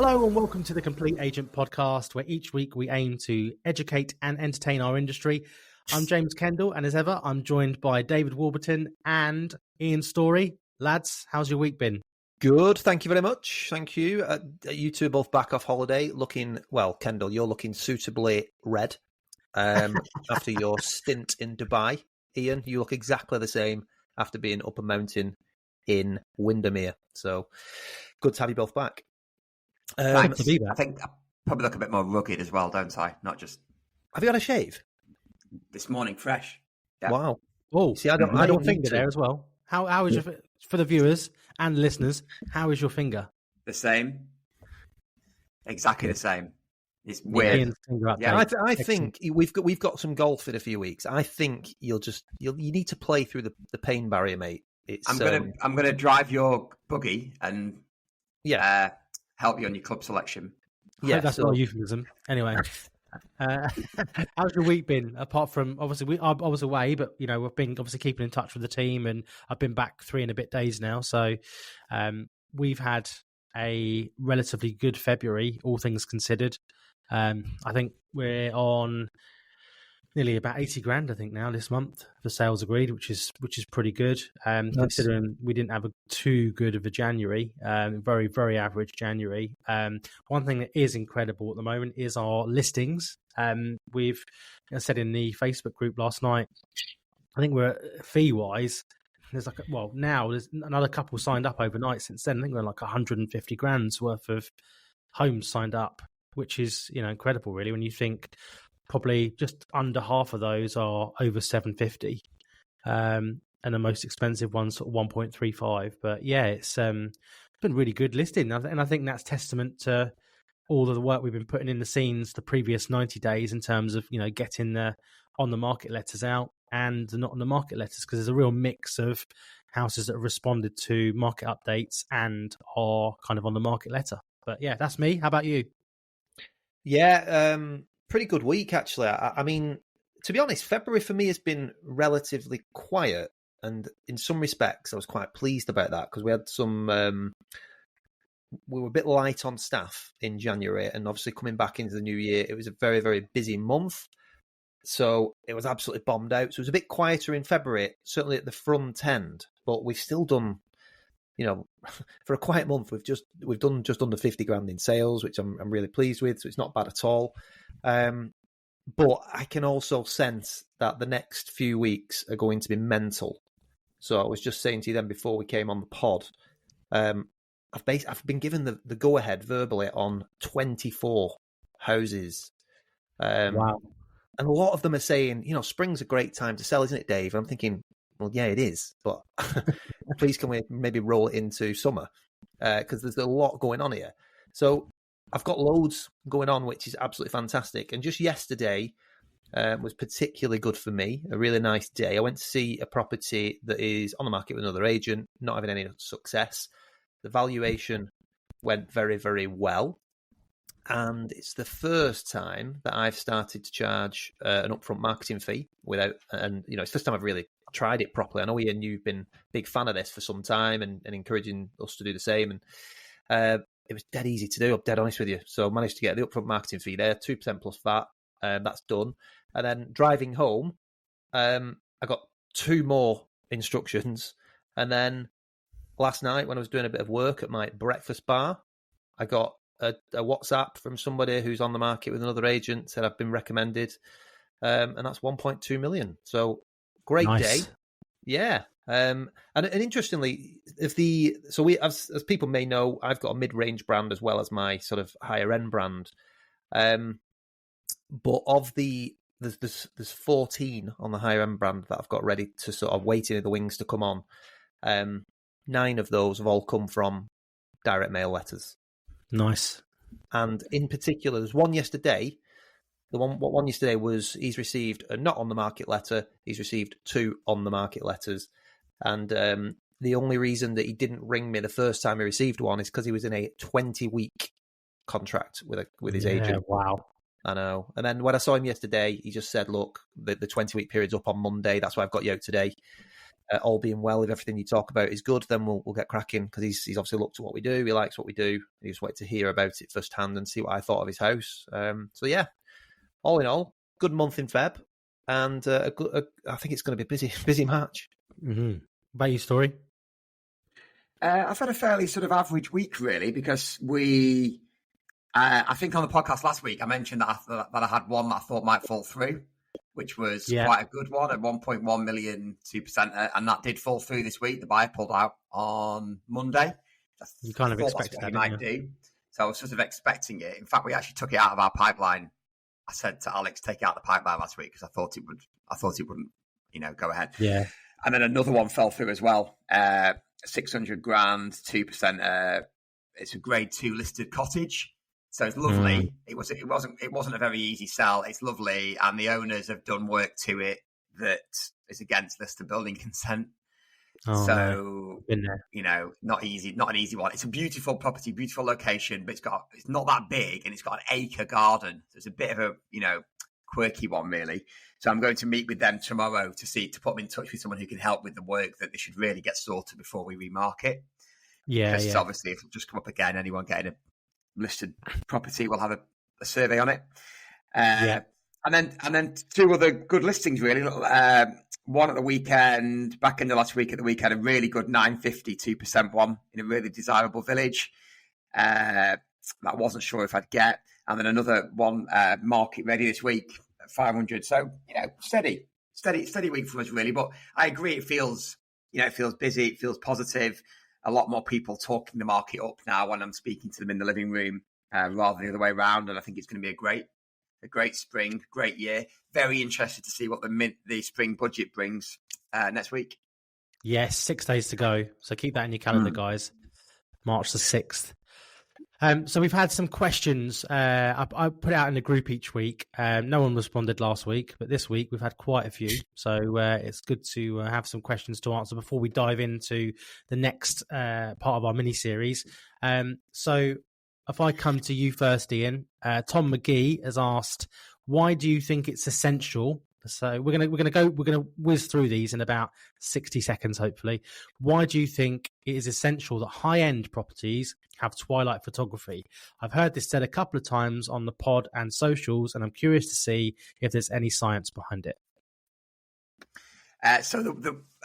Hello and welcome to the Complete Agent podcast, where each week we aim to educate and entertain our industry. I'm James Kendall, and as ever, I'm joined by David Warburton and Ian Storey. Lads, how's your week been? Good, thank you very much. Thank you. You two are both back off holiday, looking, well, Kendall, you're looking suitably red after your stint in Dubai. Ian, you look exactly the same after being up a mountain in Windermere. So good to have you both back. Thanks. I think I probably look a bit more rugged as well, don't I? Not just. Have you had a shave? This morning, fresh. Yeah. Wow. Oh, see, I don't think there as well. How is your, for the viewers and listeners? How is your finger? The same. Exactly the same. It's weird. Yeah, I think we've got some golf in a few weeks. I think you need to play through the pain barrier, mate. I'm gonna drive your buggy and help you on your club selection. Yeah, that's not a euphemism. Anyway, how's your week been? Apart from obviously I was away, but you know we've been obviously keeping in touch with the team, and I've been back 3 and a bit days now. So we've had a relatively good February, all things considered. I think we're on nearly about 80 grand, I think, now this month for sales agreed, which is pretty good. Considering we didn't have too good of a January, very, very average January. One thing that is incredible at the moment is our listings. We've, I said in the Facebook group last night, I think we're fee wise, there's now there's another couple signed up overnight since then. I think we're like 150 grand's worth of homes signed up, which is, incredible really when you think probably just under half of those are over 750, and the most expensive one's sort of 1.35. But yeah, it's been really good listing, and I think that's testament to all of the work we've been putting in the scenes the previous 90 days in terms of getting the on the market letters out and the not on the market letters, because there's a real mix of houses that have responded to market updates and are kind of on the market letter. But yeah, that's me. How about you? Yeah, pretty good week, actually. I mean, to be honest, February for me has been relatively quiet. And in some respects, I was quite pleased about that because we had we were a bit light on staff in January. And obviously coming back into the new year, it was a very, very busy month. So it was absolutely bombed out. So it was a bit quieter in February, certainly at the front end. But we've still done, for a quiet month, we've done just under 50 grand in sales, which I'm really pleased with. So it's not bad at all. But I can also sense that the next few weeks are going to be mental. So I was just saying to you then before we came on the pod, I've been given the go ahead verbally on 24 houses. Wow. And a lot of them are saying, spring's a great time to sell, isn't it, Dave? And I'm thinking, well, yeah, it is. But please can we maybe roll it into summer? Because there's a lot going on here. So I've got loads going on, which is absolutely fantastic. And just yesterday was particularly good for me, a really nice day. I went to see a property that is on the market with another agent, not having any success. The valuation went very, very well. And it's the first time that I've started to charge an upfront marketing fee it's the first time I've really tried it properly. I know, Ian, you've been a big fan of this for some time and encouraging us to do the same. And it was dead easy to do, I'm dead honest with you. So I managed to get the upfront marketing fee there, 2% plus VAT. That's done. And then driving home, I got 2 more instructions. And then last night when I was doing a bit of work at my breakfast bar, I got a WhatsApp from somebody who's on the market with another agent, said I've been recommended, and that's 1.2 million. So great day. Yeah. And interestingly, as people may know, I've got a mid-range brand as well as my sort of higher end brand. But of there's 14 on the higher end brand that I've got ready to sort of waiting in the wings to come on. 9 of those have all come from direct mail letters. Nice. And in particular, there's one yesterday. One yesterday was he's received a not on the market letter. He's received 2 on the market letters. And the only reason that he didn't ring me the first time he received one is because he was in a 20-week contract with his agent. Wow. I know. And then when I saw him yesterday, he just said, look, the 20-week period's up on Monday. That's why I've got you out today. all being well, if everything you talk about is good, then we'll get cracking, because he's obviously looked at what we do. He likes what we do. He just wanted to hear about it firsthand and see what I thought of his house. So yeah, all in all, good month in Feb, and I think it's going to be a busy March. Mm-hmm. About your story? I've had a fairly sort of average week, really, because I think on the podcast last week I mentioned that I had one that I thought might fall through, which was quite a good one at 1.1 million 2%, and that did fall through this week. The buyer pulled out on Monday. You kind of expected that, he might do. So I was sort of expecting it. In fact, we actually took it out of our pipeline. I said to Alex, take it out of the pipeline last week, because I thought it wouldn't, go ahead. Yeah. And then another one fell through as well. 600 grand, 2%. It's a grade 2 listed cottage. So it's lovely. It wasn't a very easy sell. It's lovely, and the owners have done work to it that is against listed building consent. Not an easy one. It's a beautiful property, beautiful location, but it's not that big, and it's got an acre garden. So it's a bit of a quirky one, really. So I'm going to meet with them tomorrow to put them in touch with someone who can help with the work that they should really get sorted before we remarket. Because obviously, if it'll just come up again, anyone getting a listed property will have a survey on it. And then two other good listings, really. One at the weekend, back in the last week at the weekend, a really good 950 2% one in a really desirable village that I wasn't sure if I'd get. And then another one market ready this week at 500. So, steady week for us, really. But I agree, it feels busy, it feels positive. A lot more people talking the market up now when I'm speaking to them in the living room rather than the other way around. And I think it's going to be a great spring, great year. Very interested to see what the spring budget brings next week. Yes, 6 days to go. So keep that in your calendar, guys. March the 6th. So we've had some questions. I put it out in the group each week. No one responded last week, but this week we've had quite a few. So it's good to have some questions to answer before we dive into the next part of our mini-series. So if I come to you first, Ian, Tom McGee has asked, why do you think it's essential? So we're gonna whiz through these in about 60 seconds, hopefully. Why do you think it is essential that high-end properties have twilight photography? I've heard this said a couple of times on the pod and socials, and I'm curious to see if there's any science behind it. So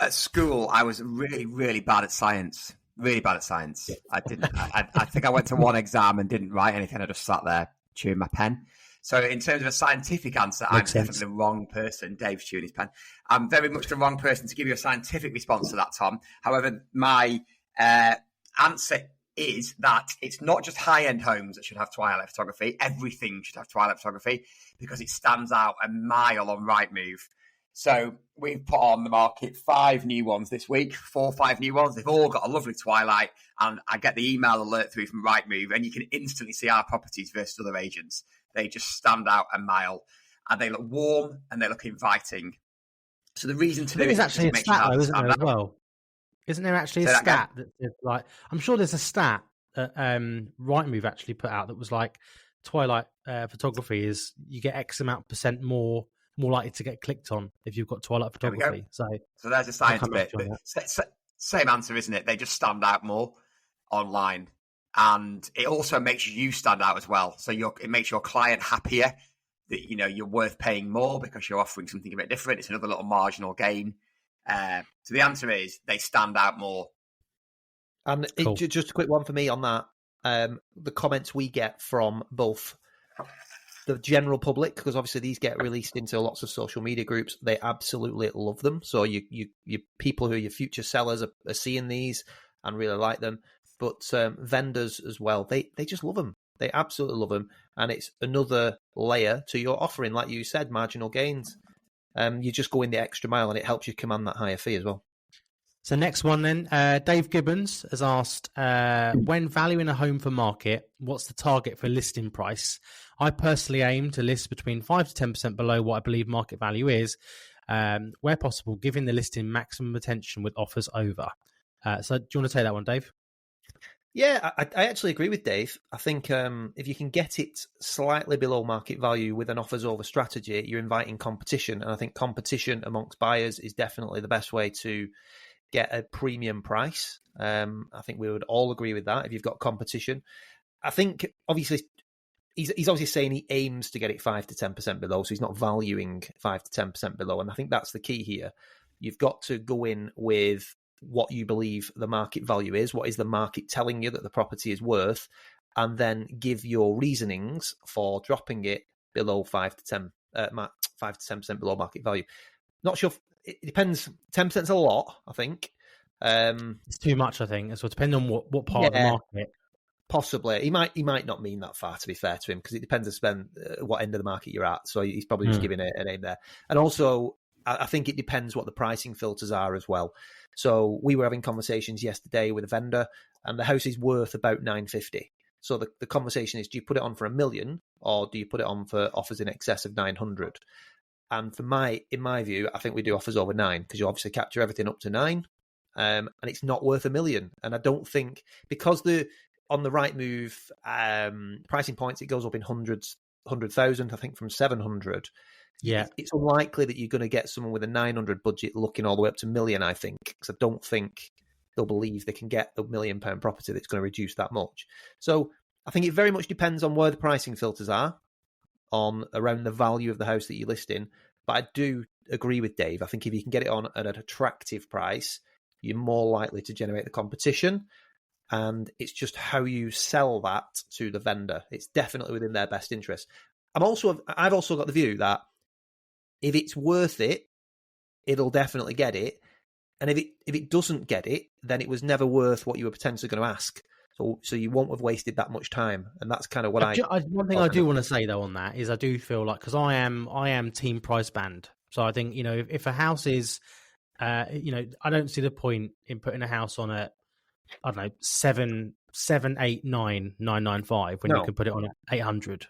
at school, I was really, really bad at science. Really bad at science. I didn't. I think I went to one exam and didn't write anything. I just sat there chewing my pen. So in terms of a scientific answer, I'm definitely the wrong person. Dave's chewing his pen. I'm very much the wrong person to give you a scientific response to that, Tom. However, my answer is that it's not just high-end homes that should have twilight photography. Everything should have twilight photography because it stands out a mile on Rightmove. So we've put on the market 5 new ones this week, 4 or 5 new ones. They've all got a lovely twilight, and I get the email alert through from Rightmove, and you can instantly see our properties versus other agents. They just stand out a mile, and they look warm and they look inviting. So the reason to do it is actually a stat, though, isn't there, as well? Isn't there actually a stat that like? I'm sure there's a stat that Rightmove actually put out that was like twilight photography is you get X amount % more likely to get clicked on if you've got twilight photography. So there's a science bit. Same answer, isn't it? They just stand out more online. And it also makes you stand out as well. So it makes your client happier that, you're worth paying more because you're offering something a bit different. It's another little marginal gain. So the answer is they stand out more. And cool. Just a quick one for me on that. The comments we get from both the general public, because obviously these get released into lots of social media groups, they absolutely love them. So you people who are your future sellers are seeing these and really like them. But vendors as well, they just love them. They absolutely love them. And it's another layer to your offering, like you said, marginal gains. You just go in the extra mile and it helps you command that higher fee as well. So next one then, Dave Gibbons has asked, when valuing a home for market, what's the target for listing price? I personally aim to list between 5 to 10% below what I believe market value is, where possible, giving the listing maximum attention with offers over. So do you want to take that one, Dave? Yeah, I actually agree with Dave. I think if you can get it slightly below market value with an offers over strategy, you're inviting competition. And I think competition amongst buyers is definitely the best way to get a premium price. I think we would all agree with that if you've got competition. I think, obviously, he's obviously saying he aims to get it 5 to 10% below, so he's not valuing 5 to 10% below. And I think that's the key here. You've got to go in with what you believe the market value is, what is the market telling you that the property is worth, and then give your reasonings for dropping it below 5 to 10% below market value. Not sure. It depends. 10% is a lot, I think. It's too much, I think. So depending on what part of the market. Possibly. He might not mean that far, to be fair to him, because it depends on what end of the market you're at. So he's probably just giving a name there. And also, I think it depends what the pricing filters are as well. So we were having conversations yesterday with a vendor, and the house is worth about 950. So the conversation is, do you put it on for $1 million, or do you put it on for offers in excess of 900? And in my view, I think we do offers over 9, because you obviously capture everything up to 9, and it's not worth $1 million. And I don't think, because on the Rightmove pricing points, it goes up in 100,000, I think, from 700. Yeah, it's unlikely that you're going to get someone with a 900 budget looking all the way up to $1 million, I think, because I don't think they'll believe they can get the £1 million property that's going to reduce that much. So I think it very much depends on where the pricing filters are around the value of the house that you're listing. But I do agree with Dave. I think if you can get it on at an attractive price, you're more likely to generate the competition. And it's just how you sell that to the vendor. It's definitely within their best interest. I've also got the view that if it's worth it, it'll definitely get it. And if it doesn't get it, then it was never worth what you were potentially going to ask. So you won't have wasted that much time. And that's kind of what one thing I do want to say though on that is I do feel like, because I am team price band. So I think, if a house is, I don't see the point in putting a house on at, I don't know, 789,995 when you can put it on at 800.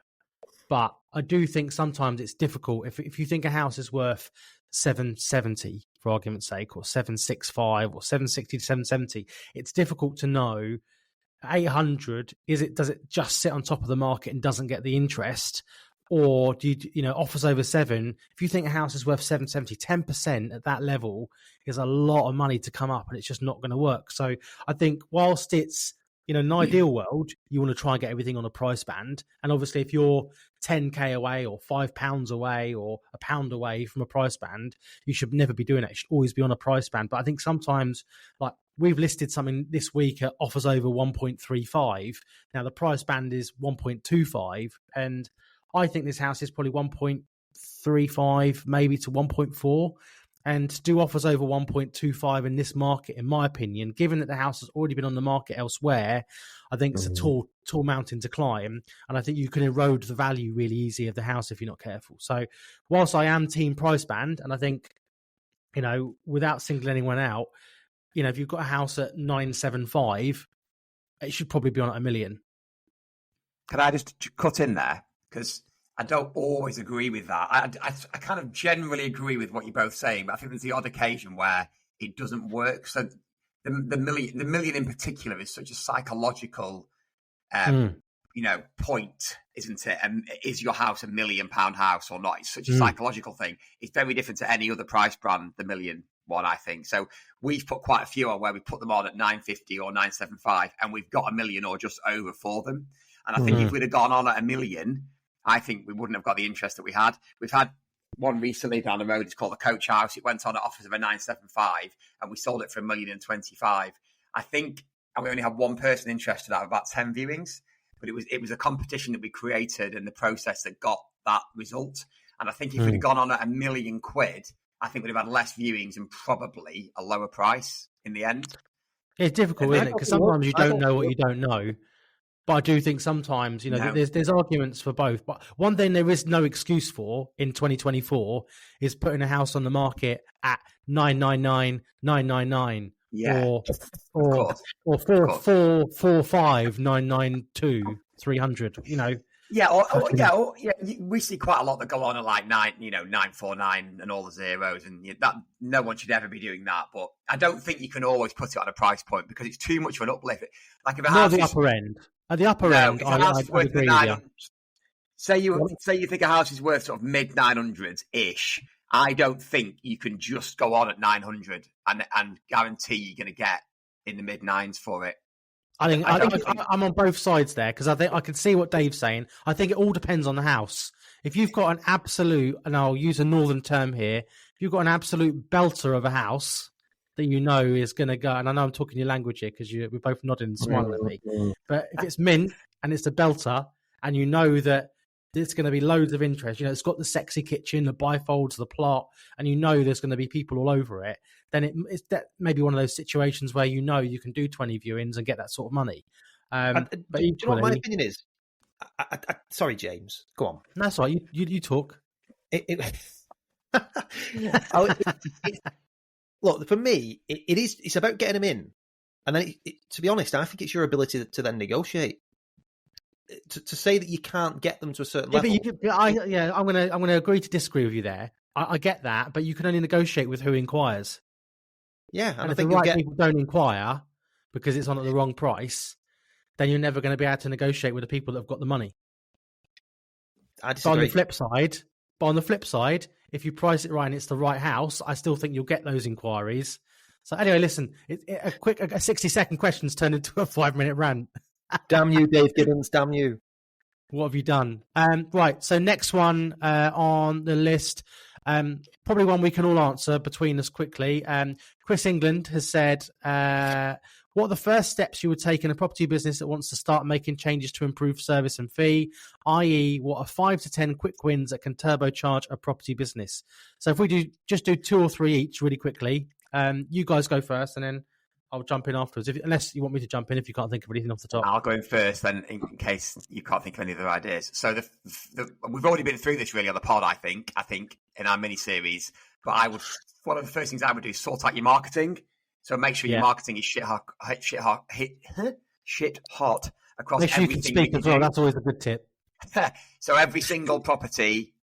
But I do think sometimes it's difficult if you think a house is worth 770 for argument's sake, or 765, or 760 to 770. It's difficult to know 800. Does it just sit on top of the market and doesn't get the interest, or do you offers over 7? If you think a house is worth 770, 10% at that level is a lot of money to come up, and it's just not going to work. So I think whilst it's in an ideal world, you want to try and get everything on a price band. And obviously, if you're 10k away or £5 away or £1 away from a price band, you should never be doing it. It should always be on a price band. But I think sometimes, like we've listed something this week at offers over 1.35. Now the price band is 1.25, and I think this house is probably 1.35, maybe to 1.4. And to do offers over 1.25 in this market, in my opinion, given that the house has already been on the market elsewhere, I think it's a tall mountain to climb. And I think you can erode the value really easy of the house if you're not careful. So whilst I am team price band, and I think, without singling anyone out, if you've got a house at 975, it should probably be on at $1 million. Can I just cut in there? Because I don't always agree with that. I kind of generally agree with what you're both saying, but I think there's the odd occasion where it doesn't work. So the million in particular is such a psychological, point, isn't it? Is your house £1 million house or not? It's such a psychological thing. It's very different to any other price brand, the million one, I think. So we've put quite a few on where we put them on at 950 or 975, and we've got $1 million or just over for them. And I think if we'd have gone on at $1 million, I think we wouldn't have got the interest that we had. We've had one recently down the road. It's called the Coach House. It went on at offers of a 975, and we sold it for $1,025,000. I think, and we only had one person interested out of about 10 viewings. But it was a competition that we created and the process that got that result. And I think if we'd have gone on at £1 million, I think we'd have had less viewings and probably a lower price in the end. It's difficult, isn't it? Because sometimes you don't know what you don't know. But I do think sometimes, there's arguments for both. But one thing there is no excuse for in 2024 is putting a house on the market at 999, 999, or 445, 992, 300. We see quite a lot that go on at like 949 and all the zeros, and that no one should ever be doing that. But I don't think you can always put it on a price point because it's too much of an uplift. Like if a house the upper end, at the upper end, I agree with you. Say you think a house is worth sort of mid 900s ish. I don't think you can just go on at 900 and guarantee you're going to get in the mid nines for it. I'm on both sides there because I think I can see what Dave's saying. I think it all depends on the house. If you've got an absolute, and I'll use a northern term here, if you've got an absolute belter of a house that you know is going to go, and I know I'm talking your language here because we're both nodding and smiling at me, but if it's mint and it's a belter and you know that there's going to be loads of interest, it's got the sexy kitchen, the bifolds, the plot, and you know there's going to be people all over it, then it's that maybe one of those situations where you can do 20 viewings and get that sort of money. But do you know what my opinion is? Sorry, James. Go on. That's right. You talk. Look, for me, it's about getting them in. And then, to be honest, I think it's your ability to then negotiate. To say that you can't get them to a certain level. I'm going to agree to disagree with you there. I get that, but you can only negotiate with who inquires. Yeah, and if the right people don't inquire because it's on at the wrong price, then you're never going to be able to negotiate with the people that have got the money. I disagree. But on the flip side, if you price it right and it's the right house, I still think you'll get those inquiries. So anyway, listen, a 60-second question's turned into a 5-minute rant. Damn you, Dave Gibbons, damn you. What have you done? Right, so next one on the list, probably one we can all answer between us quickly. Chris England has said, what are the first steps you would take in a property business that wants to start making changes to improve service and fee, i.e. what are 5 to 10 quick wins that can turbocharge a property business? So if we do 2 or 3 each really quickly, you guys go first and then I'll jump in afterwards, unless you want me to jump in if you can't think of anything off the top. I'll go in first, then, in case you can't think of any other ideas. So we've already been through this really on the pod, I think in our mini-series. But one of the first things I would do is sort out your marketing. So make sure your marketing is shit hot across make sure everything. You can speak as well. That's always a good tip. So every single property,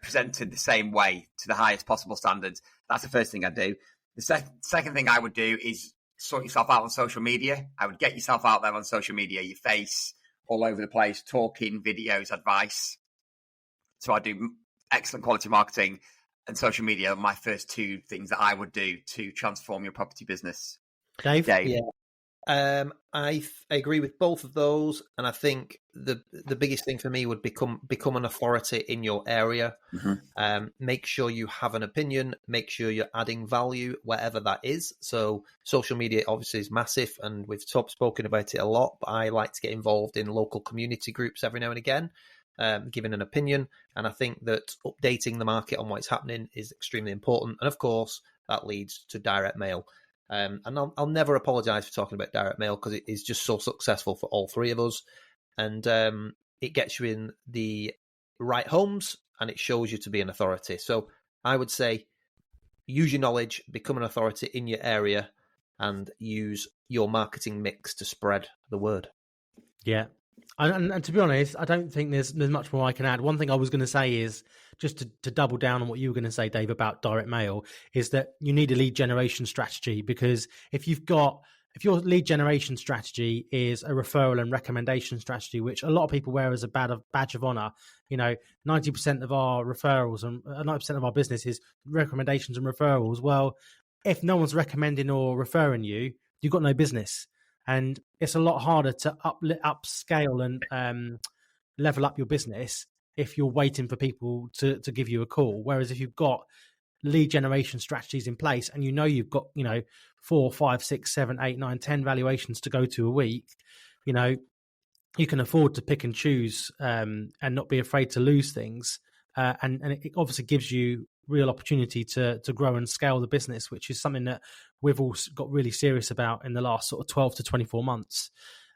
presented the same way to the highest possible standards. That's the first thing I'd do. The second thing I would do is sort yourself out on social media. I would get yourself out there on social media, your face all over the place, talking, videos, advice. So I do excellent quality marketing and social media are my first 2 things that I would do to transform your property business. Dave? Yeah. I agree with both of those, and I think the biggest thing for me would become an authority in your area. Mm-hmm. Make sure you have an opinion. Make sure you're adding value wherever that is. So social media obviously is massive, and we've spoken about it a lot. But I like to get involved in local community groups every now and again, giving an opinion. And I think that updating the market on what's happening is extremely important. And of course, that leads to direct mail. And I'll never apologise for talking about direct mail because it is just so successful for all 3 of us. And it gets you in the right homes and it shows you to be an authority. So I would say use your knowledge, become an authority in your area, and use your marketing mix to spread the word. Yeah. And to be honest, I don't think there's much more I can add. One thing I was going to say is, just to double down on what you were going to say, Dave, about direct mail, is that you need a lead generation strategy, because if your lead generation strategy is a referral and recommendation strategy, which a lot of people wear as a badge of honor, 90% of our referrals and 90% of our business is recommendations and referrals. Well, if no one's recommending or referring you, you've got no business. And it's a lot harder to upscale and level up your business if you're waiting for people to give you a call. Whereas if you've got lead generation strategies in place and you've got 4, 5, 6, 7, 8, 9, 10 valuations to go to a week, you can afford to pick and choose and not be afraid to lose things. And it obviously gives you real opportunity to grow and scale the business, which is something that we've all got really serious about in the last sort of 12 to 24 months.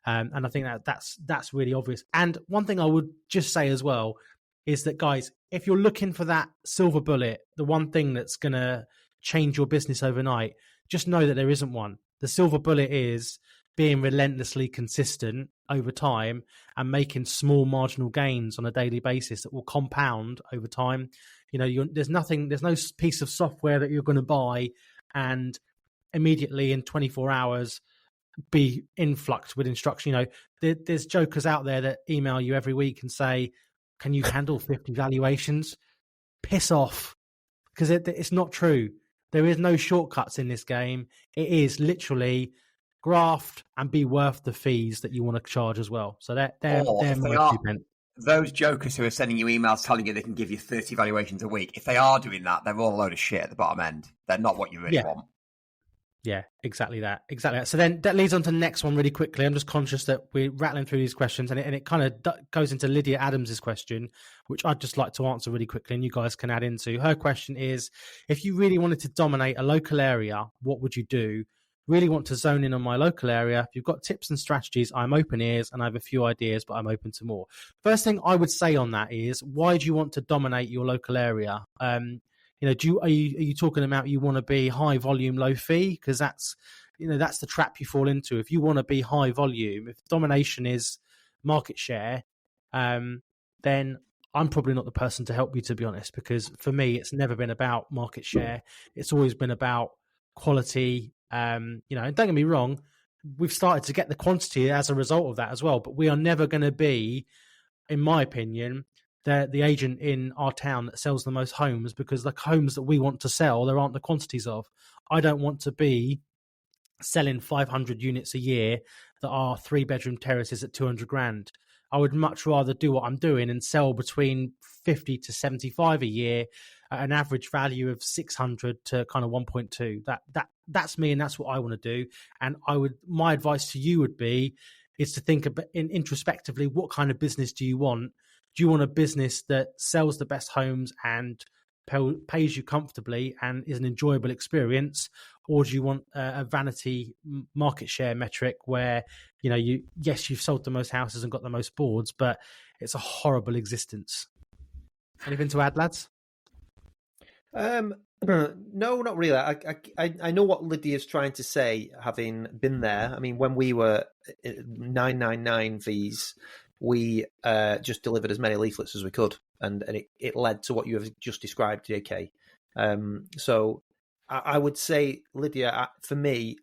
And I think that's really obvious. And one thing I would just say as well is that, guys, if you're looking for that silver bullet, the one thing that's going to change your business overnight, just know that there isn't one. The silver bullet is being relentlessly consistent over time and making small marginal gains on a daily basis that will compound over time. There's no piece of software that you're going to buy and immediately in 24 hours be influxed with instruction. There's jokers out there that email you every week and say, can you handle 50 valuations? Piss off, because it's not true. There is no shortcuts in this game. It is literally graft and be worth the fees that you want to charge as well. So they're my 2 pence. Those jokers who are sending you emails telling you they can give you 30 valuations a week, if they are doing that, they're all a load of shit at the bottom end. They're not what you really want. Yeah, exactly that. So then that leads on to the next one really quickly. I'm just conscious that we're rattling through these questions, and it kind of goes into Lydia Adams's question, which I'd just like to answer really quickly, and you guys can add into. Her question is, if you really wanted to dominate a local area, what would you do? Really want to zone in on my local area. If you've got tips and strategies, I'm open ears, and I have a few ideas, but I'm open to more. First thing I would say on that is, why do you want to dominate your local area? Are you talking about you want to be high volume, low fee? Because that's the trap you fall into. If you want to be high volume, if domination is market share, then I'm probably not the person to help you, to be honest, because for me, it's never been about market share. It's always been about quality. And don't get me wrong, we've started to get the quantity as a result of that as well, but we are never going to be, in my opinion, the agent in our town that sells the most homes, because the homes that we want to sell, there aren't the quantities of. I don't want to be selling 500 units a year that are 3-bedroom terraces at 200 grand. I would much rather do what I'm doing and sell between 50 to 75 a year at an average value of 600 to kind of 1.2. That's me, and that's what I want to do. And my advice to you would be is to think about introspectively, what kind of business do you want? Do you want a business that sells the best homes and pays you comfortably and is an enjoyable experience? Or do you want a vanity market share metric where, you've sold the most houses and got the most boards, but it's a horrible existence? Anything to add, lads? No, not really. I know what Lydia's trying to say, having been there. I mean, when we were 999 fees, we just delivered as many leaflets as we could, and it led to what you have just described, JK. So I would say, Lydia, for me,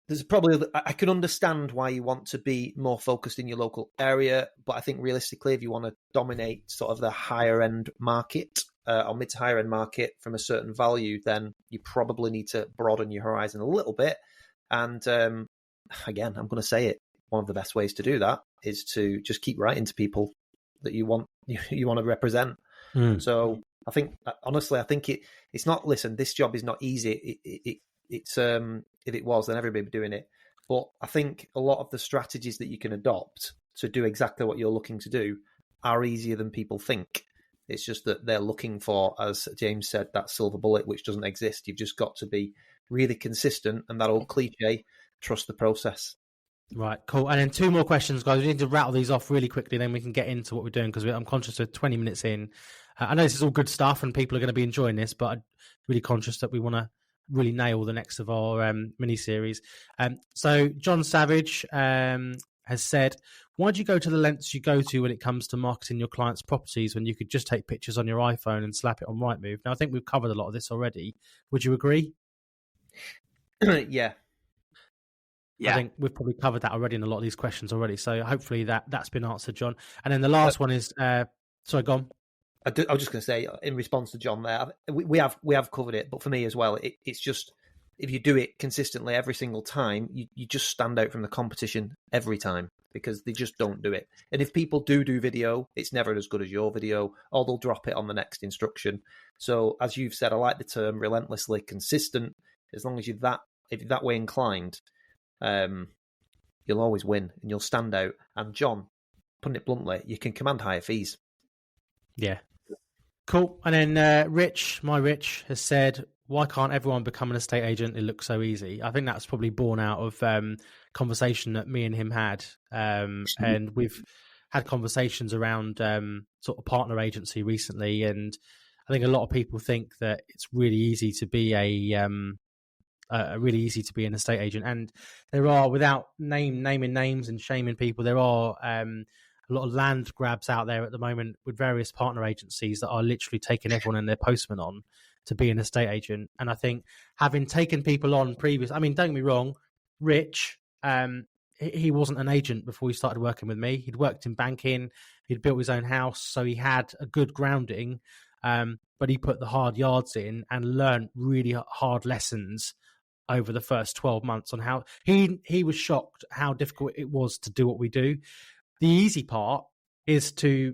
there's probably, I can understand why you want to be more focused in your local area, but I think realistically, if you want to dominate sort of the higher end market, or mid to higher end market from a certain value, then you probably need to broaden your horizon a little bit. And again, I'm going to say it, one of the best ways to do that is to just keep writing to people that you want to represent. So I think, honestly, it's not, listen, this job is not easy. It's if it was, then everybody would be doing it. But I think a lot of the strategies that you can adopt to do exactly what you're looking to do are easier than people think. It's just that they're looking for, as James said, that silver bullet, which doesn't exist. You've just got to be really consistent, and that old cliche, trust the process. Right, cool. And then 2 more questions, guys. We need to rattle these off really quickly, then we can get into what we're doing, because I'm conscious we're 20 minutes in. I know this is all good stuff and people are going to be enjoying this, but I'm really conscious that we want to really nail the next of our mini-series. So John Savage has said, why do you go to the lengths you go to when it comes to marketing your clients' properties when you could just take pictures on your iPhone and slap it on Rightmove? Now, I think we've covered a lot of this already. Would you agree? Yeah. I think we've probably covered that already in a lot of these questions already. So hopefully that's been answered, John. And then the last one is, sorry, go on. I was just going to say, in response to John there, we have covered it, but for me as well, it's just, if you do it consistently every single time, you just stand out from the competition every time, because they just don't do it. And if people do video, it's never as good as your video, or they'll drop it on the next instruction. So as you've said, I like the term relentlessly consistent. As long as if you're that way inclined, you'll always win and you'll stand out. And John, putting it bluntly, you can command higher fees. Yeah. Cool. And then Rich has said, why can't everyone become an estate agent? It looks so easy. I think that's probably born out of conversation that me and him had. And we've had conversations around sort of partner agency recently. And I think a lot of people think that it's really easy to be really easy to be an estate agent. And there are, without naming names and shaming people, there are a lot of land grabs out there at the moment with various partner agencies that are literally taking everyone and their postman on to be an estate agent. And I think having taken people on previous, I mean, don't get me wrong, Rich, he wasn't an agent before he started working with me. He'd worked in banking, he'd built his own house, so he had a good grounding, but he put the hard yards in and learned really hard lessons over the first 12 months on how he was shocked how difficult it was to do what we do. The easy part is to,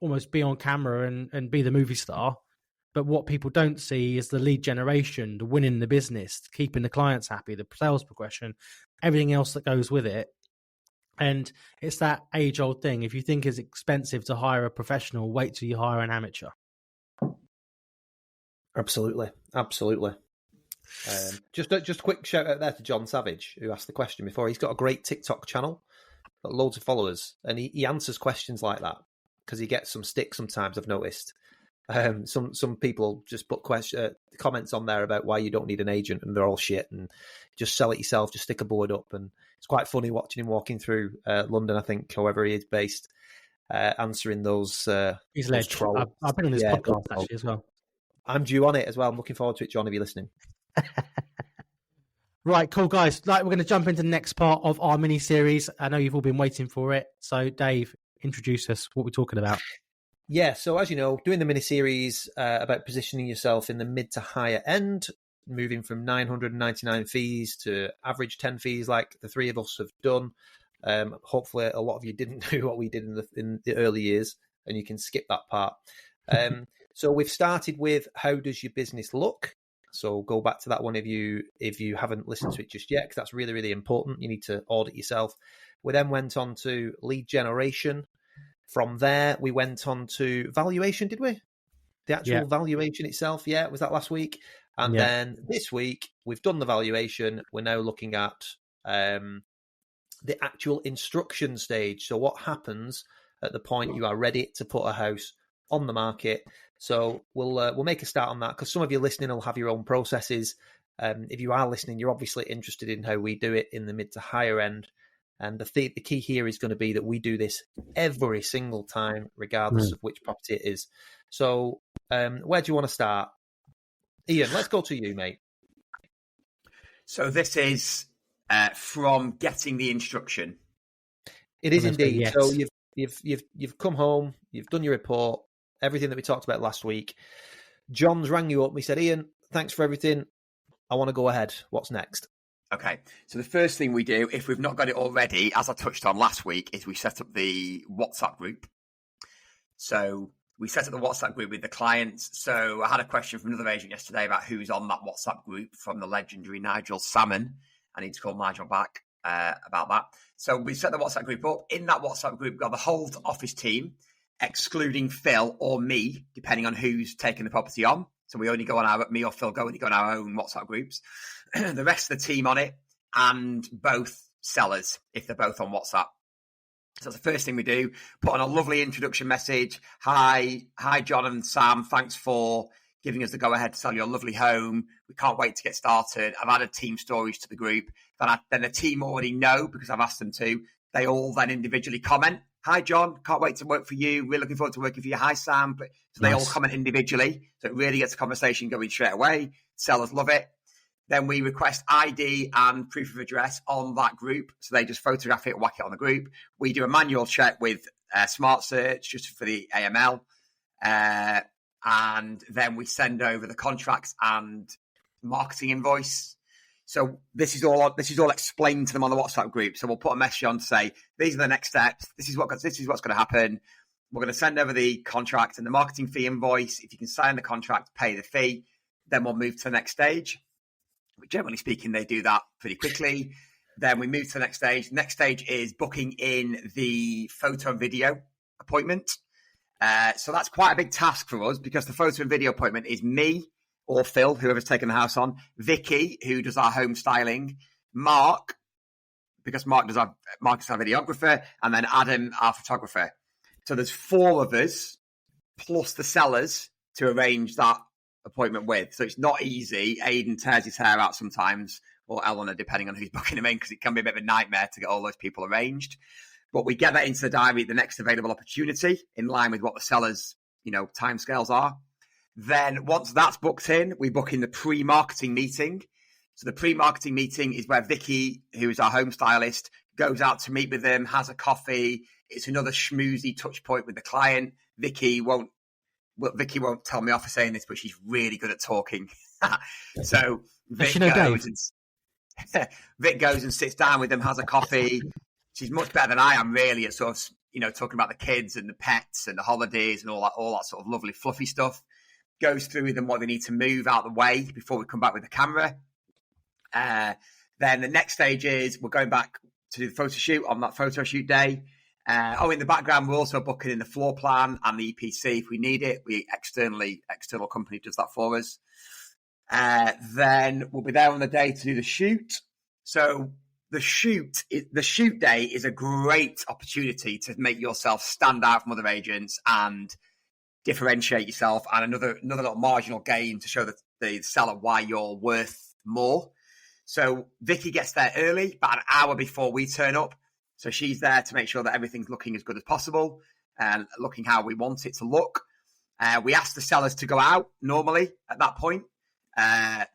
almost be on camera and be the movie star. But what people don't see is the lead generation, the winning the business, keeping the clients happy, the sales progression, everything else that goes with it. And it's that age-old thing. If you think it's expensive to hire a professional, wait till you hire an amateur. Absolutely. Just a quick shout out there to John Savage, who asked the question before. He's got a great TikTok channel, got loads of followers, and he answers questions like that because he gets some stick sometimes, I've noticed. Some people just put comments on there about why you don't need an agent, and they're all shit, and just sell it yourself, just stick a board up. And it's quite funny watching him walking through London, I think, however he is based, answering those. He's ledge. Trolls. I've been on his podcast actually as well. I'm due on it as well. I'm looking forward to it, John, if you're listening. Right, cool, guys. We're going to jump into the next part of our mini series. I know you've all been waiting for it. So, Dave, introduce us. What we're talking about. Yeah, so as you know, doing the mini-series about positioning yourself in the mid to higher end, moving from 999 fees to average 10 fees like the three of us have done. Hopefully a lot of you didn't do what we did in the early years, and you can skip that part. So we've started with how does your business look? So go back to that one if you haven't listened to it just yet, because that's really, really important. You need to audit yourself. We then went on to lead generation. From there, we went on to valuation, did we? The actual valuation itself, was that last week? And then this week, we've done the valuation. We're now looking at the actual instruction stage. So what happens at the point you are ready to put a house on the market? So we'll make a start on that, because some of you listening will have your own processes. If you are listening, you're obviously interested in how we do it in the mid to higher end. And the key here is going to be that we do this every single time, regardless of which property it is. So where do you want to start? Ian, let's go to you, mate. So this is from getting the instruction. It is indeed. Yes. So you've come home, you've done your report, everything that we talked about last week. John's rang you up. He said, Ian, thanks for everything. I want to go ahead. What's next? Okay, so the first thing we do, if we've not got it already, as I touched on last week, is we set up the WhatsApp group. So we set up the WhatsApp group with the clients. So I had a question from another agent yesterday about who's on that WhatsApp group from the legendary Nigel Salmon. I need to call Nigel back about that. So we set the WhatsApp group up. In that WhatsApp group, we've got the whole office team, excluding Phil or me, depending on who's taking the property on. So we only go on me or Phil only go on our own WhatsApp groups. The rest of the team on it, and both sellers, if they're both on WhatsApp. So that's the first thing we do. Put on a lovely introduction message. Hi, John and Sam. Thanks for giving us the go-ahead to sell your lovely home. We can't wait to get started. I've added team stories to the group. Then the team already know, because I've asked them to. They all then individually comment. Hi, John. Can't wait to work for you. We're looking forward to working for you. Hi, Sam. So they all comment individually. So it really gets a conversation going straight away. Sellers love it. Then we request ID and proof of address on that group. So they just photograph it, whack it on the group. We do a manual check with Smart Search just for the AML. And then we send over the contracts and marketing invoice. So this is all explained to them on the WhatsApp group. So we'll put a message on to say, these are the next steps. This is what's going to happen. We're going to send over the contract and the marketing fee invoice. If you can sign the contract, pay the fee, then we'll move to the next stage. Generally speaking, they do that pretty quickly. Then we move to the next stage. Next stage is booking in the photo and video appointment. So that's quite a big task for us, because the photo and video appointment is me or Phil, whoever's taken the house on, Vicky, who does our home styling, Mark, because Mark is our videographer, and then Adam, our photographer. So there's 4 of us plus the sellers to arrange that appointment with. So it's not easy. Aidan tears his hair out sometimes, or Eleanor, depending on who's booking him in, because it can be a bit of a nightmare to get all those people arranged. But we get that into the diary, the next available opportunity, in line with what the seller's, timescales are. Then once that's booked in, we book in the pre-marketing meeting. So the pre-marketing meeting is where Vicky, who is our home stylist, goes out to meet with them, has a coffee. It's another schmoozy touch point with the client. Vicky won't tell me off for saying this, but she's really good at talking. So Vic goes and sits down with them, has a coffee. She's much better than I am, really, at sort of, talking about the kids and the pets and the holidays and all that sort of lovely, fluffy stuff. Goes through with them what they need to move out of the way before we come back with the camera. Then the next stage is we're going back to do the photo shoot on that photo shoot day. In the background, we're also booking in the floor plan and the EPC if we need it. External company does that for us. Then we'll be there on the day to do the shoot. So the shoot day is a great opportunity to make yourself stand out from other agents and differentiate yourself, and another little marginal gain to show the seller why you're worth more. So Vicky gets there early, about an hour before we turn up. So she's there to make sure that everything's looking as good as possible and looking how we want it to look. We ask the sellers to go out normally at that point.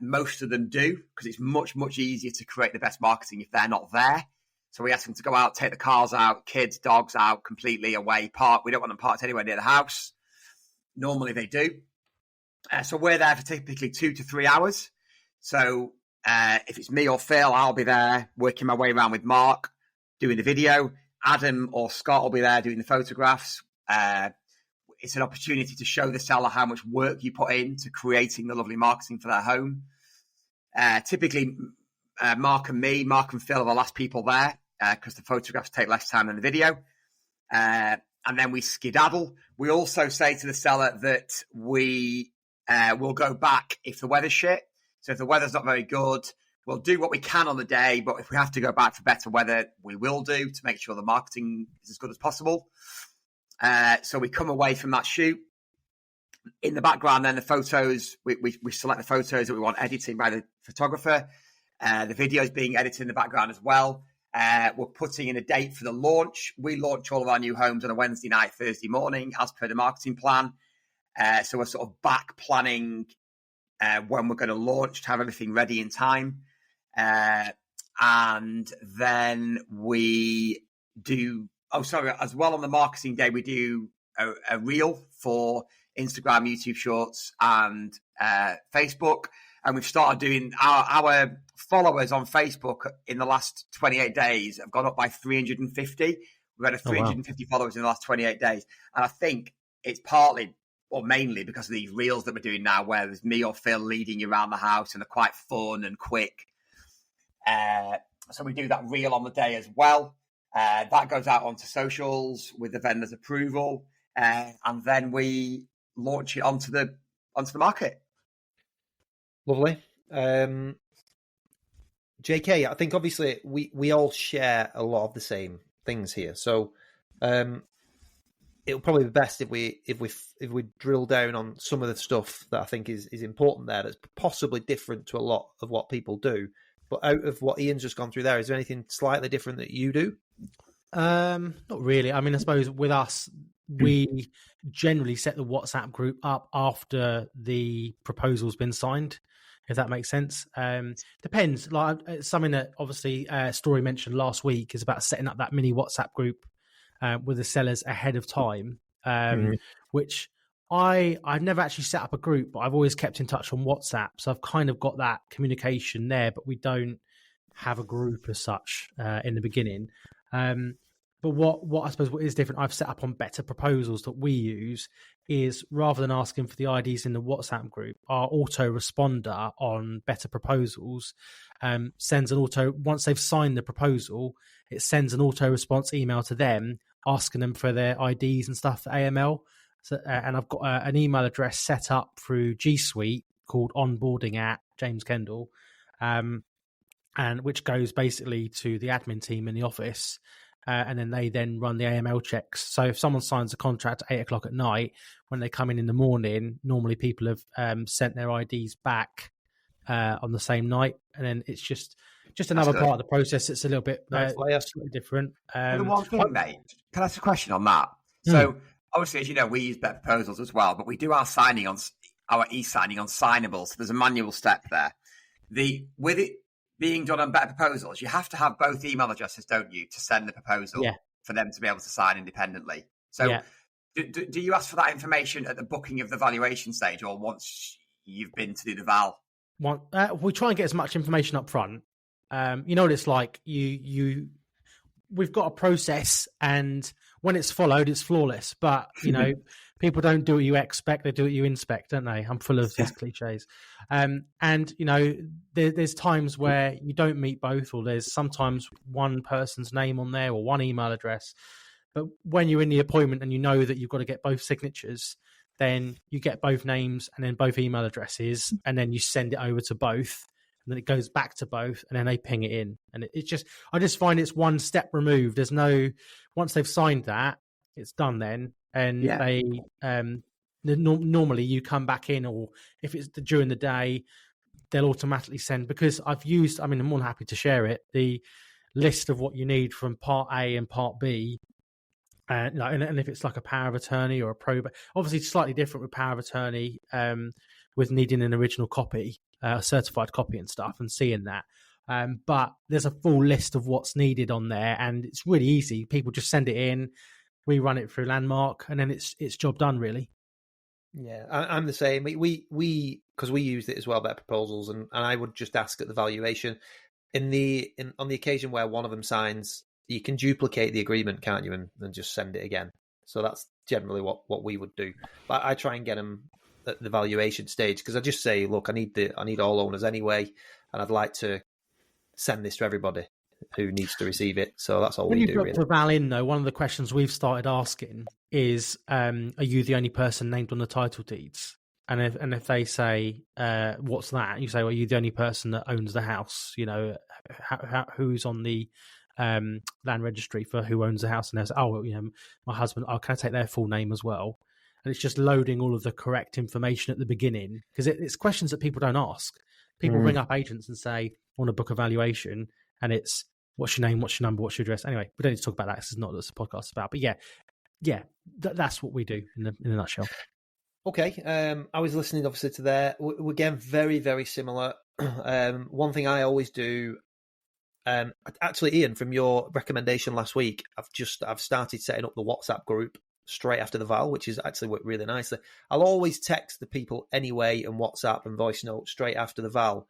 Most of them do, because it's much, much easier to create the best marketing if they're not there. So we ask them to go out, take the cars out, kids, dogs out, completely away, park. We don't want them parked anywhere near the house. Normally they do. So we're there for typically 2 to 3 hours. So if it's me or Phil, I'll be there working my way around with Mark, doing the video. Adam or Scott will be there doing the photographs. It's an opportunity to show the seller how much work you put into creating the lovely marketing for their home. Typically, Mark and Phil are the last people there because the photographs take less time than the video. And then we skedaddle. We also say to the seller that we will go back if the weather's shit. So if the weather's not very good, we'll do what we can on the day. But if we have to go back for better weather, we will do to make sure the marketing is as good as possible. So we come away from that shoot. In the background, then the photos, we select the photos that we want editing by the photographer. The video is being edited in the background as well. We're putting in a date for the launch. We launch all of our new homes on a Wednesday night, Thursday morning, as per the marketing plan. So we're sort of back planning when we're going to launch to have everything ready in time. And then we do, as well on the marketing day, we do a reel for Instagram, YouTube Shorts, and Facebook. And we've started doing our followers on Facebook in the last 28 days have gone up by 350. We've had 350 followers in the last 28 days. And I think it's partly or mainly because of these reels that we're doing now, where there's me or Phil leading you around the house and they're quite fun and quick. So we do that reel on the day as well. That goes out onto socials with the vendor's approval. And then we launch it onto the market. Lovely. JK, I think obviously we all share a lot of the same things here. So it'll probably be best if we drill down on some of the stuff that I think is important there that's possibly different to a lot of what people do. But out of what Ian's just gone through there, is there anything slightly different that you do? Not really. I mean, I suppose with us, we generally set the WhatsApp group up after the proposal's been signed, if that makes sense. Depends. Like something that obviously Storey mentioned last week is about setting up that mini WhatsApp group with the sellers ahead of time, which I've never actually set up a group, but I've always kept in touch on WhatsApp. So I've kind of got that communication there, but we don't have a group as such in the beginning. But what I suppose what is different, I've set up on Better Proposals that we use is rather than asking for the IDs in the WhatsApp group, our autoresponder on Better Proposals sends an once they've signed the proposal, it sends an auto response email to them asking them for their IDs and stuff for AML. So, and I've got an email address set up through G Suite called onboarding@ James Kendall, and which goes basically to the admin team in the office. and then they then run the AML checks. So if someone signs a contract at 8:00 at night, when they come in the morning, normally people have sent their IDs back on the same night, and then it's just another part of the process. It's a little bit slightly different. The one thing, mate, can I ask a question on that? So obviously, as you know, we use Better Proposals as well, but we do our e-signing on Signable. So there's a manual step there. With it being done on Better Proposals, you have to have both email addresses, don't you, to send the proposal for them to be able to sign independently. So do you ask for that information at the booking of the valuation stage, or once you've been to do the val? We try and get as much information up front. You know what it's like. We've got a process, and when it's followed, it's flawless. But you know, people don't do what you expect; they do what you inspect, don't they? I'm full of these cliches. And you know, there's times where you don't meet both, or there's sometimes one person's name on there or one email address. But when you're in the appointment and you know that you've got to get both signatures, then you get both names and then both email addresses, and then you send it over to both. And then it goes back to both, and then they ping it in. And I just find it's one step removed. There's no, once they've signed that, it's done then. And they, normally you come back in, or if it's during the day, they'll automatically send, because I'm more than happy to share it, the list of what you need from part A and part B. And if it's like a power of attorney or a probate, obviously it's slightly different with power of attorney, with needing an original copy, a certified copy and stuff, and seeing that. But there's a full list of what's needed on there, and it's really easy. People just send it in, we run it through Landmark, and then it's job done, really. Yeah, I'm the same. We because we used it as well, Better Proposals, and I would just ask at the valuation on the occasion where one of them signs, you can duplicate the agreement, can't you, and just send it again. So that's generally what we would do. But I try and get them at the valuation stage, because I just say, look, I need all owners anyway, and I'd like to send this to everybody who needs to receive it. So that's all we do. When you put Val in, though, one of the questions we've started asking is, are you the only person named on the title deeds? And if they say, what's that? You say, well, are you the only person that owns the house? You know, who's on the land registry for who owns the house? And they say, oh, you know, my husband. Oh, can I take their full name as well? And it's just loading all of the correct information at the beginning, because it's questions that people don't ask. People ring up agents and say, I want to book a valuation, and it's, what's your name, what's your number, what's your address? Anyway, we don't need to talk about that. This is not what this podcast is about. But that's what we do in a nutshell. Okay. I was listening, obviously, to there. We're again very, very similar. One thing I always do, actually, Ian, from your recommendation last week, I've started setting up the WhatsApp group straight after the val, which is actually worked really nicely. I'll always text the people anyway, and WhatsApp and voice note straight after the val.